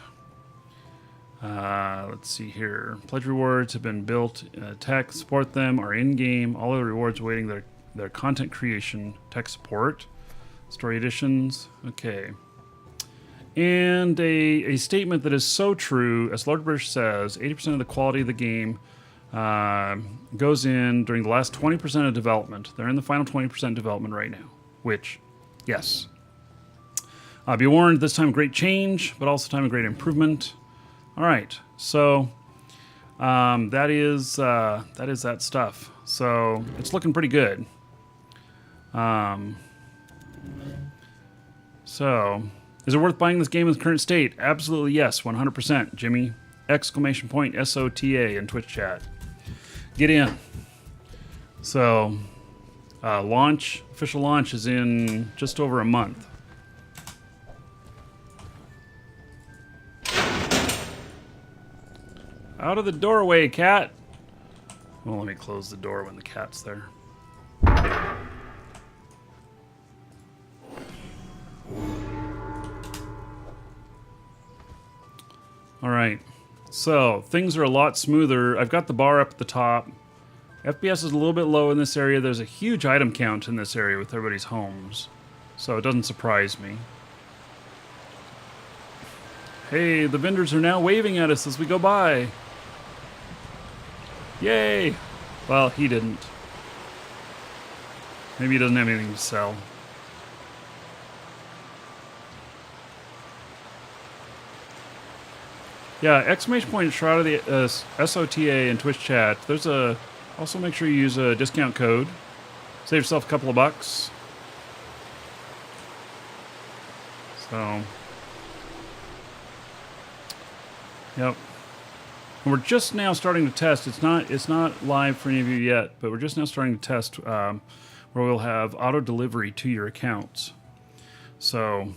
Let's see here. Pledge rewards have been built. Tech support them are in game. All of the rewards awaiting their content creation tech support. Story editions. Okay. And a statement that is so true, as Lord British says, 80% of the quality of the game goes in during the last 20% of development. They're in the final 20% development right now. Which, yes. Be warned, this time great change, but also time of great improvement. All right, so that is that stuff. So it's looking pretty good. So is it worth buying this game in its current state? Absolutely yes, 100%. Jimmy! Exclamation point SOTA in Twitch chat. Get in. So official launch is in just over a month. Out of the doorway, cat. Well, let me close the door when the cat's there. All right. So, things are a lot smoother. I've got the bar up at the top. FPS is a little bit low in this area. There's a huge item count in this area with everybody's homes. So, it doesn't surprise me. Hey, the vendors are now waving at us as we go by. Yay! Well, he didn't. Maybe he doesn't have anything to sell. Yeah, exclamation point Shroud of the SOTA in Twitch chat. There's a... Also make sure you use a discount code. Save yourself a couple of bucks. So... Yep. And we're just now starting to test. It's not live for any of you yet, but we're just now starting to test where we'll have auto delivery to your accounts. So,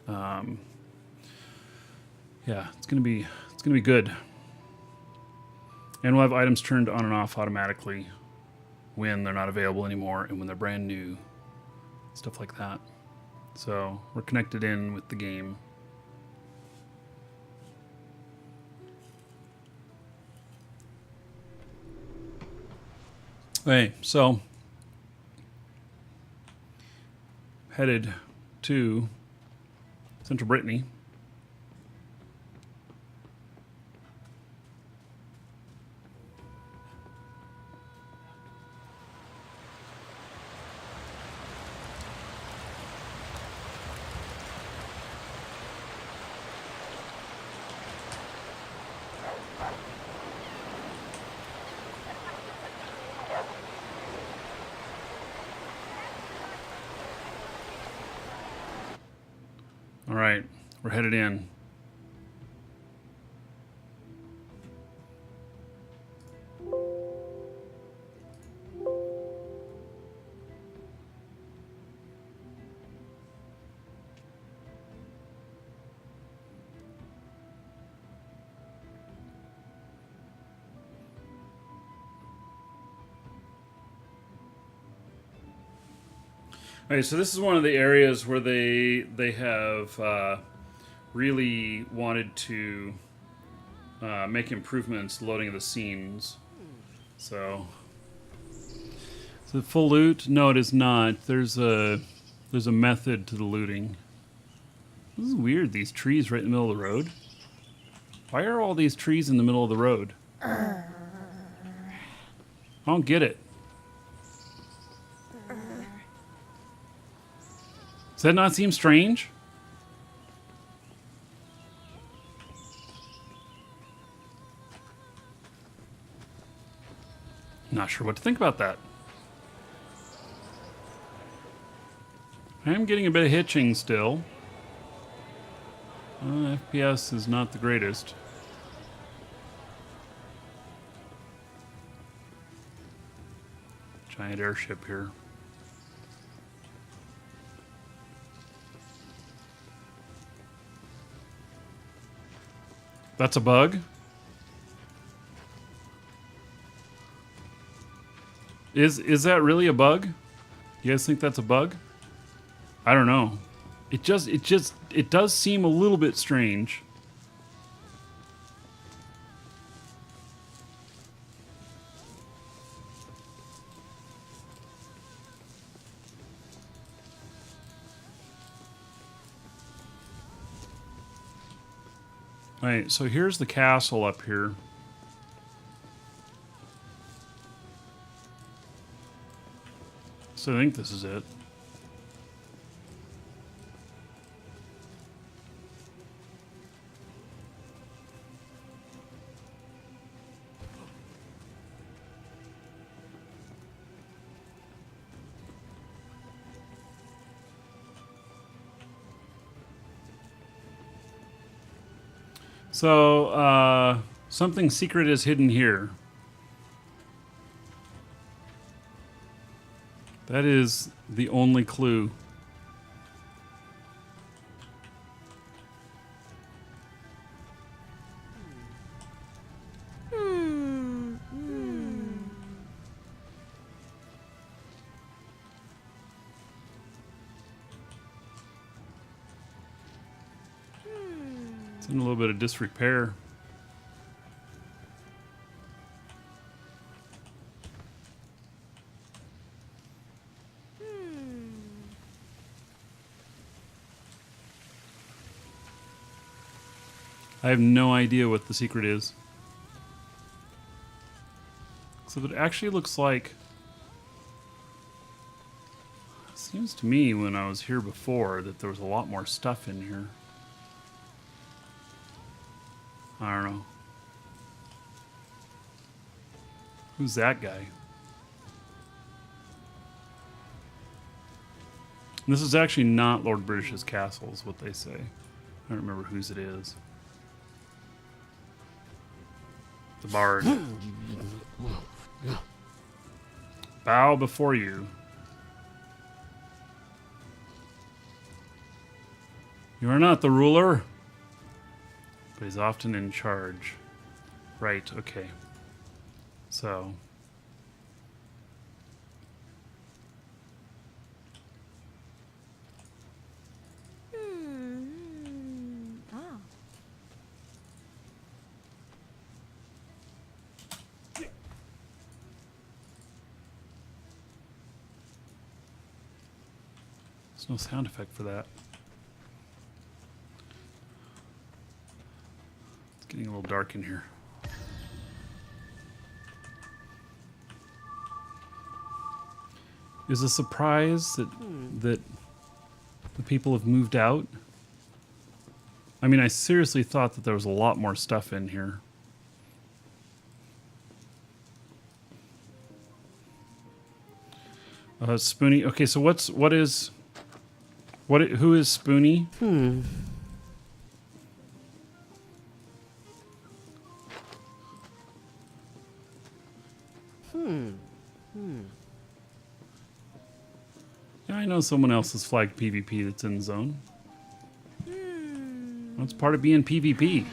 yeah, it's gonna be good. And we'll have items turned on and off automatically when they're not available anymore and when they're brand new, stuff like that. So we're connected in with the game. Okay, so headed to Central Brittany. All right, we're headed in. All right, so this is one of the areas where they have really wanted to make improvements loading the scenes. So is it full loot? No, it is not. There's a method to the looting. This is weird. These trees right in the middle of the road. Why are all these trees in the middle of the road? I don't get it. Does that not seem strange? Not sure what to think about that. I am getting a bit of hitching still. FPS is not the greatest. Giant airship here. That's a bug? Is that really a bug? You guys think that's a bug? I don't know. It does seem a little bit strange. Alright, so here's the castle up here. So I think this is it. So, something secret is hidden here. That is the only clue. It's in a little bit of disrepair. I have no idea what the secret is. So it actually looks like... It seems to me when I was here before that there was a lot more stuff in here. I don't know. Who's that guy? This is actually not Lord British's castle, is what they say. I don't remember whose it is. The bard. Bow before you. You are not the ruler, but he's often in charge. Right, okay. So. There's no sound effect for that. It's getting a little dark in here. Is a surprise that the people have moved out? I mean, I seriously thought that there was a lot more stuff in here. Spoonie. Okay, so what is Who is Spoony? Yeah, I know someone else has flagged PvP that's in the zone. That's part of being PvP.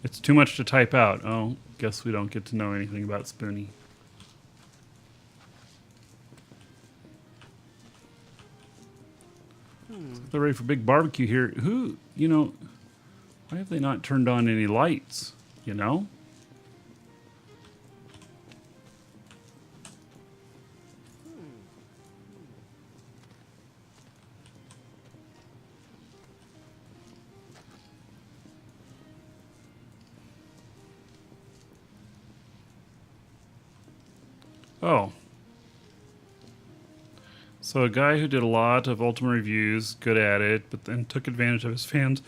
It's too much to type out. Oh, guess we don't get to know anything about Spoony. They're ready for big barbecue here. Who, why have they not turned on any lights, Oh. So a guy who did a lot of Ultima reviews, good at it, but then took advantage of his fans,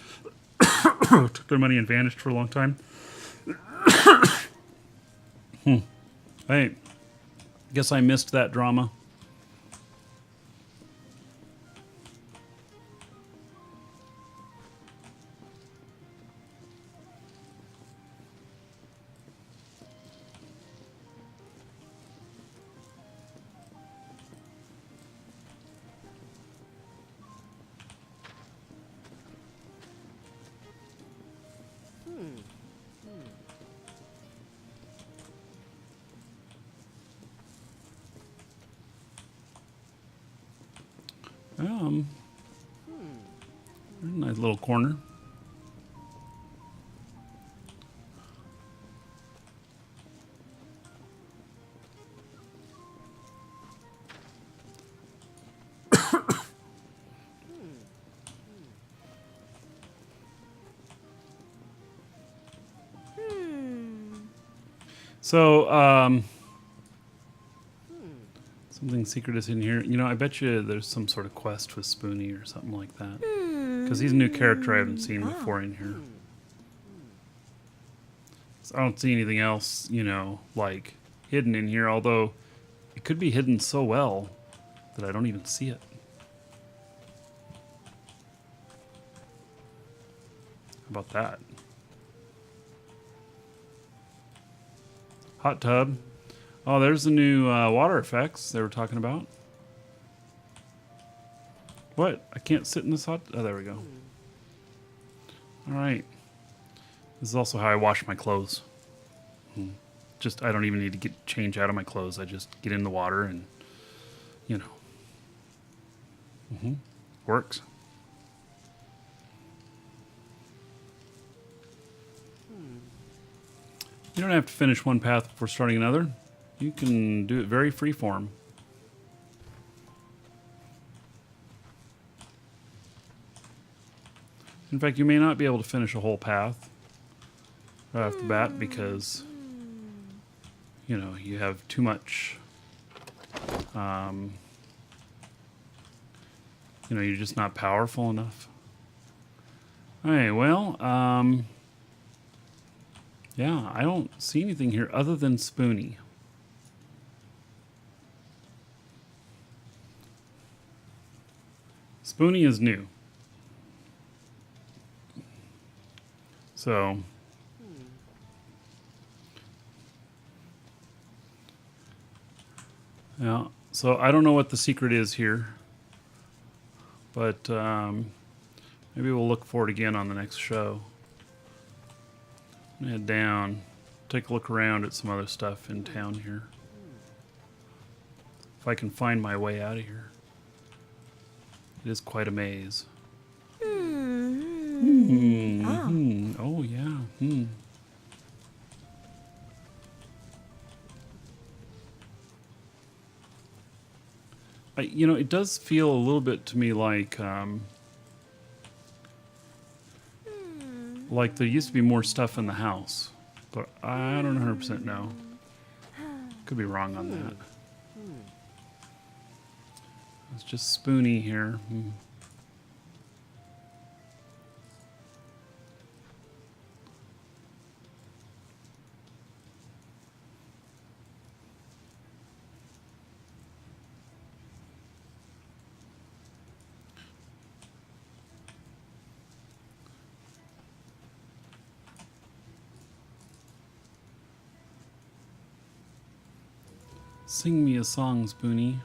took their money and vanished for a long time. I guess I missed that drama. There's a nice little corner. So, something secret is in here. I bet you there's some sort of quest with Spoony or something like that. Because he's a new character I haven't seen before in here. So I don't see anything else, like hidden in here, although it could be hidden so well that I don't even see it. How about that? Hot tub. Oh, there's the new water effects they were talking about. What? I can't sit in this hot... Oh, there we go. All right. This is also how I wash my clothes. I don't even need to change out of my clothes. I just get in the water and, works. You don't have to finish one path before starting another. You can do it very freeform. In fact, you may not be able to finish a whole path right off the bat because, you have too much, you're just not powerful enough. All right, well, yeah, I don't see anything here other than Spoony. Spoony is new. So, yeah, so I don't know what the secret is here, but maybe we'll look for it again on the next show. I'm gonna head down, take a look around at some other stuff in town here. If I can find my way out of here. It is quite a maze. Oh, yeah. It does feel a little bit to me like there used to be more stuff in the house, but I don't 100% know. Could be wrong on that. It's just Spoony here. Sing me a song, Spoonie.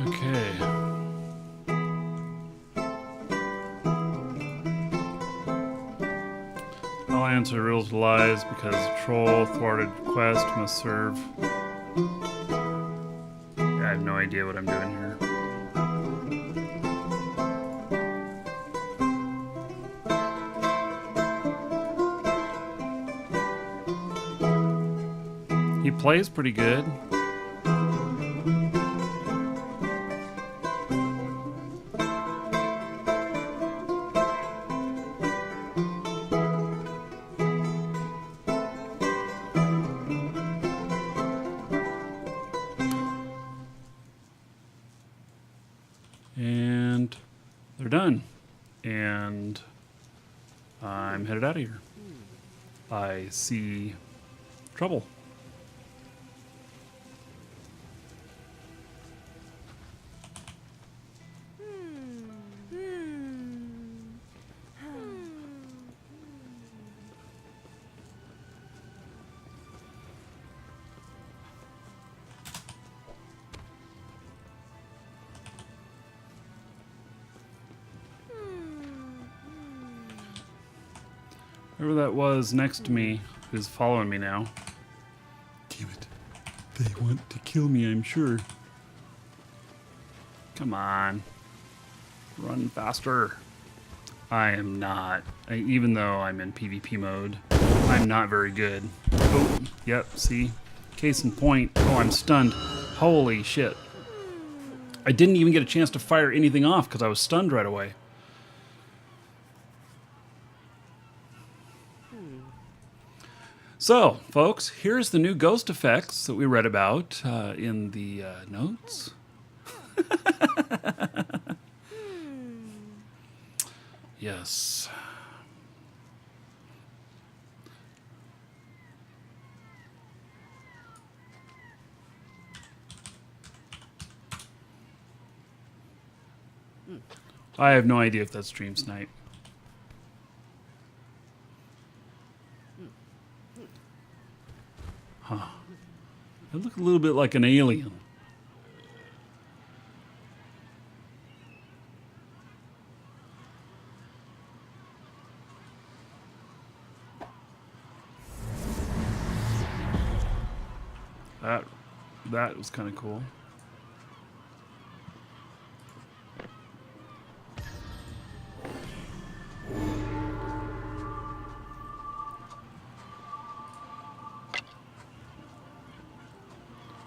Okay. I'll answer riddles lies because troll thwarted quest must serve. I have no idea what I'm doing here. He plays pretty good. And they're done. And I'm headed out of here. I see trouble. Whoever that was next to me is following me now. Damn it. They want to kill me, I'm sure. Come on. Run faster. I am not. Even though I'm in PvP mode, I'm not very good. Oh, yep, see? Case in point. Oh, I'm stunned. Holy shit. I didn't even get a chance to fire anything off because I was stunned right away. So, folks, here's the new ghost effects that we read about in the notes. Yes. I have no idea if that's Dream Snipe. Huh. I look a little bit like an alien. That was kind of cool.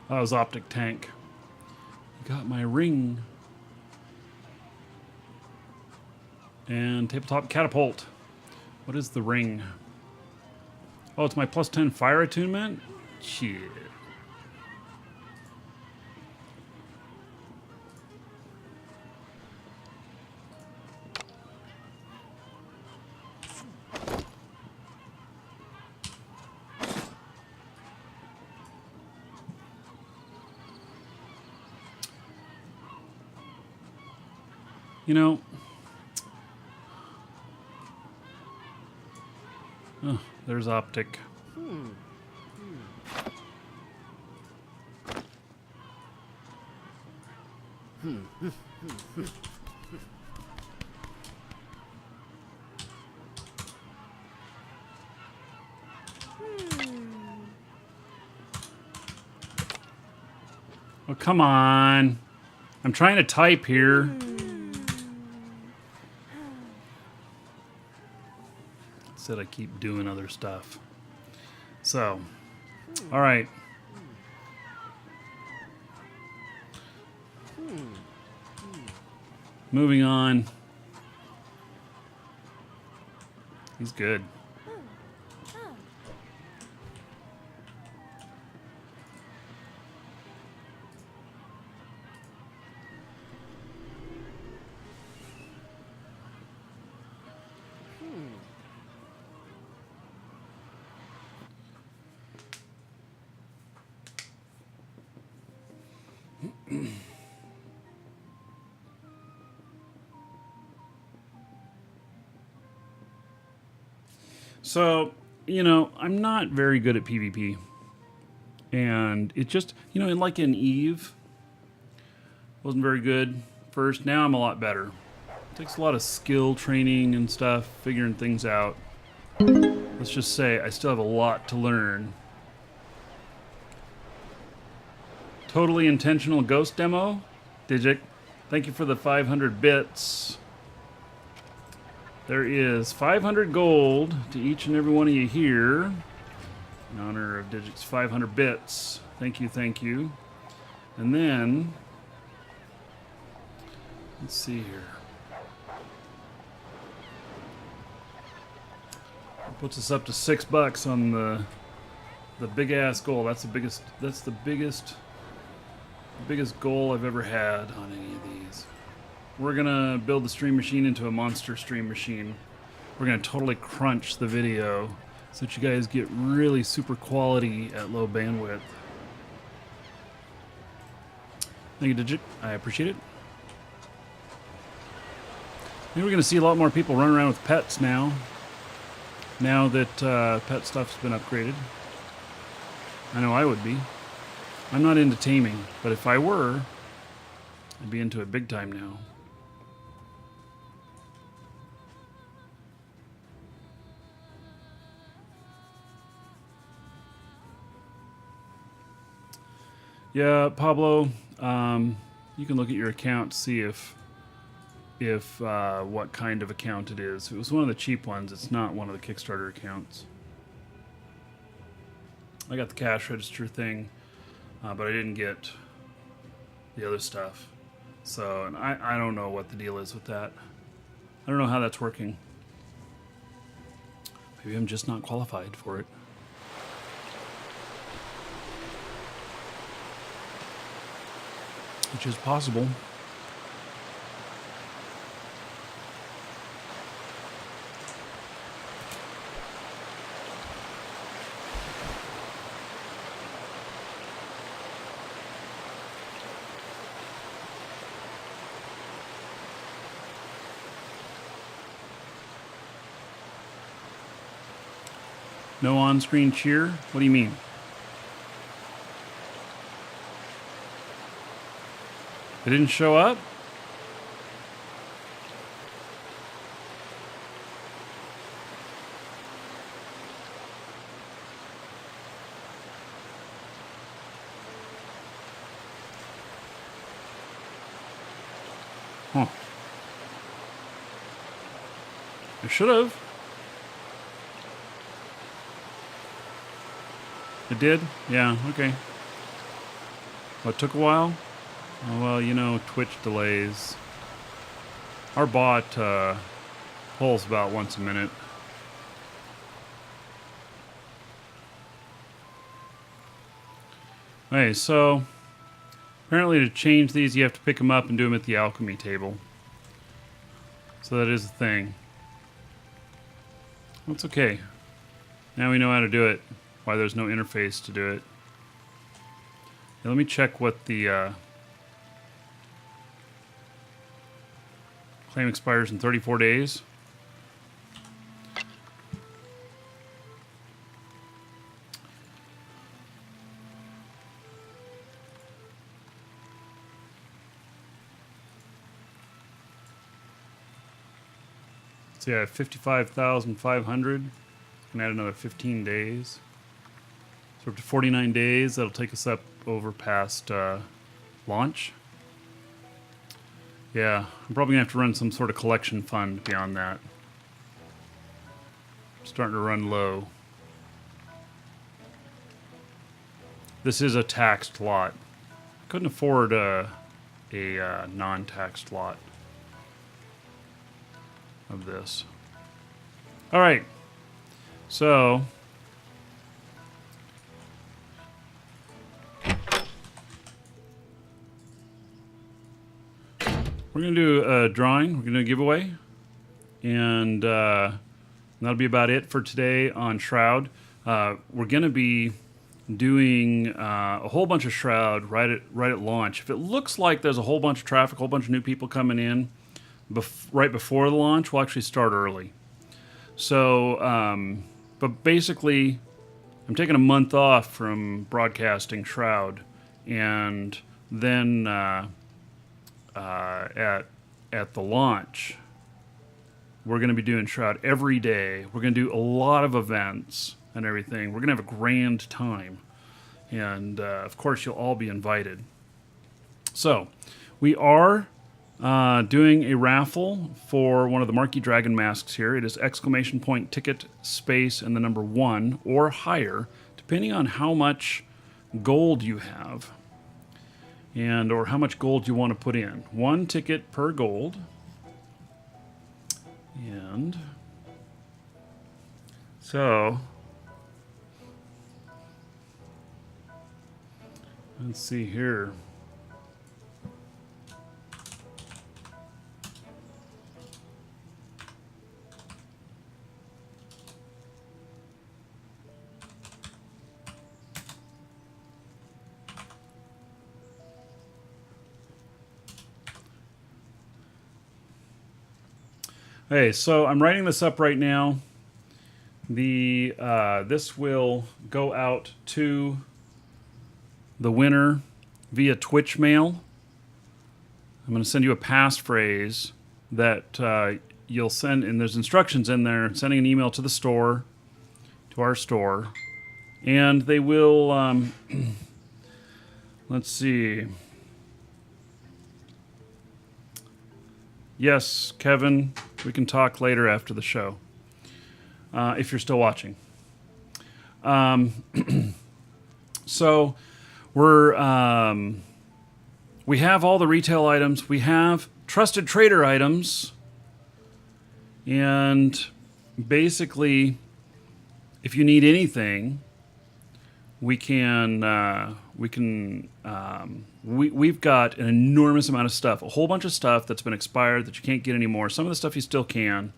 That was Optic Tank. You got my ring. And Tabletop Catapult. What is the ring? Oh, it's my plus 10 fire attunement? Shit. You know, oh, there's Optic. Oh, come on. I'm trying to type here. Instead I keep doing other stuff. So, all right. Moving on. He's good. So, you know, I'm not very good at PvP. And it just, you know, like in Eve, wasn't very good first. Now I'm a lot better. It takes a lot of skill training and stuff, figuring things out. Let's just say I still have a lot to learn. Totally intentional ghost demo. Digit, thank you for the 500 bits. There is 500 gold to each and every one of you here. In honor of Digit's 500 bits. Thank you, thank you. And then, let's see here. Puts us up to $6 on the big ass goal. That's the biggest goal I've ever had on any of these. We're gonna build the stream machine into a monster stream machine. We're gonna totally crunch the video so that you guys get really super quality at low bandwidth. Thank you, Digit. I appreciate it. Maybe we're gonna see a lot more people run around with pets now. Now that pet stuff's been upgraded. I know I would be. I'm not into taming, but if I were, I'd be into it big time now. Yeah, Pablo, you can look at your account to see if what kind of account it is. It was one of the cheap ones. It's not one of the Kickstarter accounts. I got the cash register thing, but I didn't get the other stuff. So, and I don't know what the deal is with that. I don't know how that's working. Maybe I'm just not qualified for it. Which is possible. No on-screen cheer? What do you mean? It didn't show up? Huh. I should have. It did? Yeah, okay. What, took a while? Oh, well, you know, Twitch delays. Our bot pulls about once a minute. Okay, so apparently to change these, you have to pick them up and do them at the alchemy table. So that is a thing. That's okay. Now we know how to do it. Why there's no interface to do it. Now, let me check what the claim expires in 34 days. So yeah, 55,500. Can add another 15 days. So up to 49 days. That'll take us up over past launch. Yeah, I'm probably gonna have to run some sort of collection fund beyond that. I'm starting to run low. This is a taxed lot. Couldn't afford a non-taxed lot of this. All right, so we're going to do a drawing. We're going to do a giveaway. And that'll be about it for today on Shroud. We're going to be doing a whole bunch of Shroud right at launch. If it looks like there's a whole bunch of traffic, a whole bunch of new people coming in right before the launch, we'll actually start early. So, but basically, I'm taking a month off from broadcasting Shroud, and then at the launch, we're going to be doing Shroud every day. We're going to do a lot of events and everything. We're going to have a grand time. And, of course, you'll all be invited. So, we are doing a raffle for one of the Markee Dragon masks here. It is ! Ticket, space, and the number 1 or higher, depending on how much gold you have. And or how much gold you want to put in. 1 ticket per gold. And so let's see here. Hey, so I'm writing this up right now. This will go out to the winner via Twitch mail. I'm going to send you a passphrase that you'll send, and there's instructions in there, sending an email to the store, to our store, and they will, let's see. Yes, Kevin, we can talk later after the show, if you're still watching. So we have all the retail items. We have trusted trader items. And basically, if you need anything, we've got an enormous amount of stuff, a whole bunch of stuff that's been expired that you can't get anymore. Some of the stuff you still can.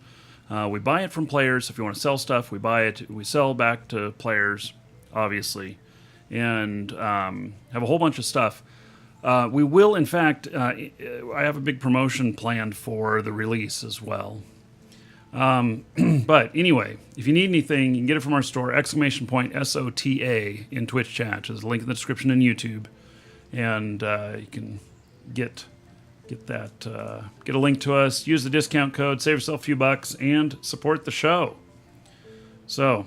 We buy it from players. If you want to sell stuff, we buy it. We sell back to players, obviously, and have a whole bunch of stuff. We will, in fact, I have a big promotion planned for the release as well. But anyway, if you need anything, you can get it from our store, ! SOTA in Twitch chat. There's a link in the description in YouTube. And you can get that, get a link to us, use the discount code, save yourself a few bucks, and support the show. So,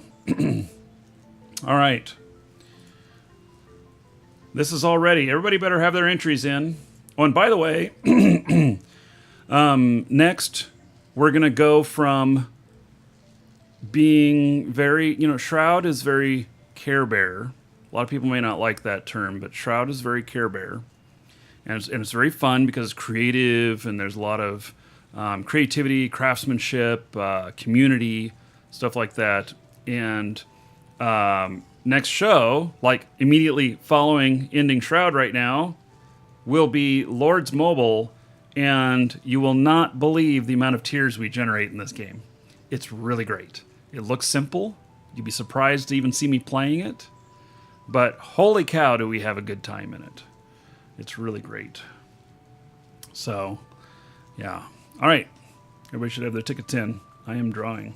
all right. This is all ready. Everybody better have their entries in. Oh, and by the way, next we're going to go from being very, Shroud is very Care Bear. A lot of people may not like that term, but Shroud is very Care Bear. And it's very fun because it's creative and there's a lot of creativity, craftsmanship, community, stuff like that. And next show, like immediately following ending Shroud right now, will be Lord's Mobile, and you will not believe the amount of tears we generate in this game. It's really great. It looks simple. You'd be surprised to even see me playing it. But holy cow, do we have a good time in it. It's really great. So, yeah. All right. Everybody should have their tickets in. I am drawing.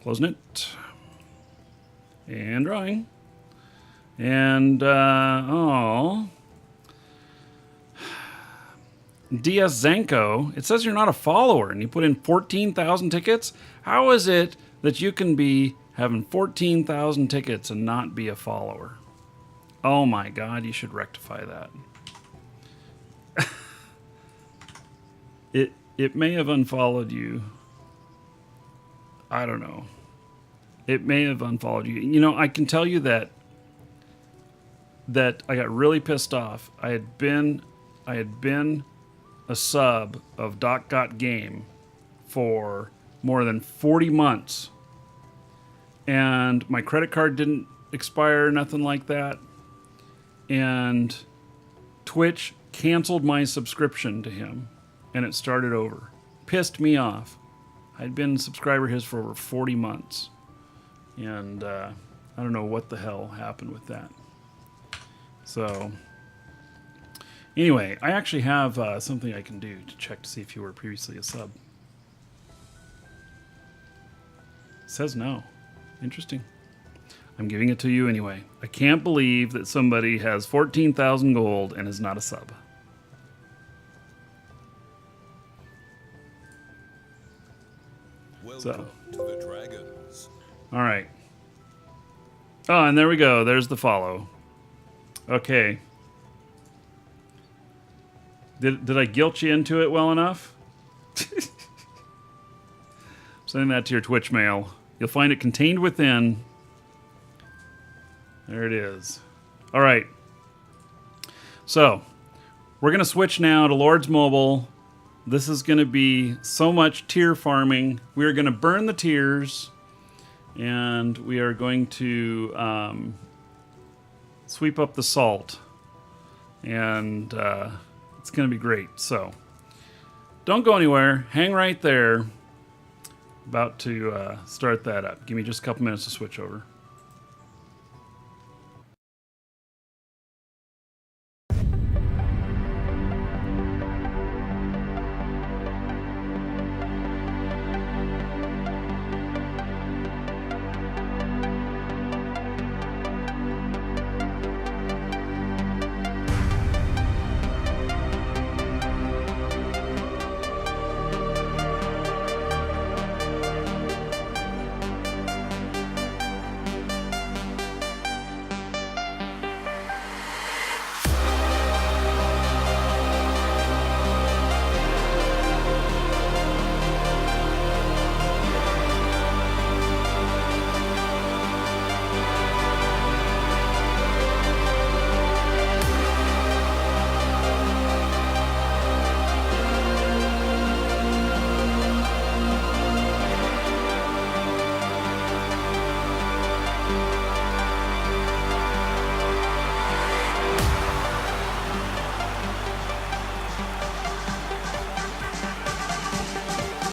Closing it. And drawing. And, DS Zanko, it says you're not a follower and you put in 14,000 tickets. How is it that you can be having 14,000 tickets and not be a follower? Oh my God, you should rectify that. It may have unfollowed you. I don't know. It may have unfollowed you. I can tell you that I got really pissed off. I had been a sub of .game for more than 40 months. And my credit card didn't expire, nothing like that. And Twitch canceled my subscription to him, and it started over. Pissed me off. I'd been a subscriber of his for over 40 months. And I don't know what the hell happened with that. So anyway, I actually have something I can do to check to see if you were previously a sub. It says no. Interesting. I'm giving it to you anyway. I can't believe that somebody has 14,000 gold and is not a sub. Welcome to the Dragons. All right. Oh, and there we go. There's the follow. Okay. Did I guilt you into it well enough? Sending that to your Twitch mail. You'll find it contained within. There it is. All right. So, we're going to switch now to Lord's Mobile. This is going to be so much tier farming. We are going to burn the tiers, and we are going to sweep up the salt. And it's going to be great. So, don't go anywhere. Hang right there. About to start that up. Give me just a couple minutes to switch over.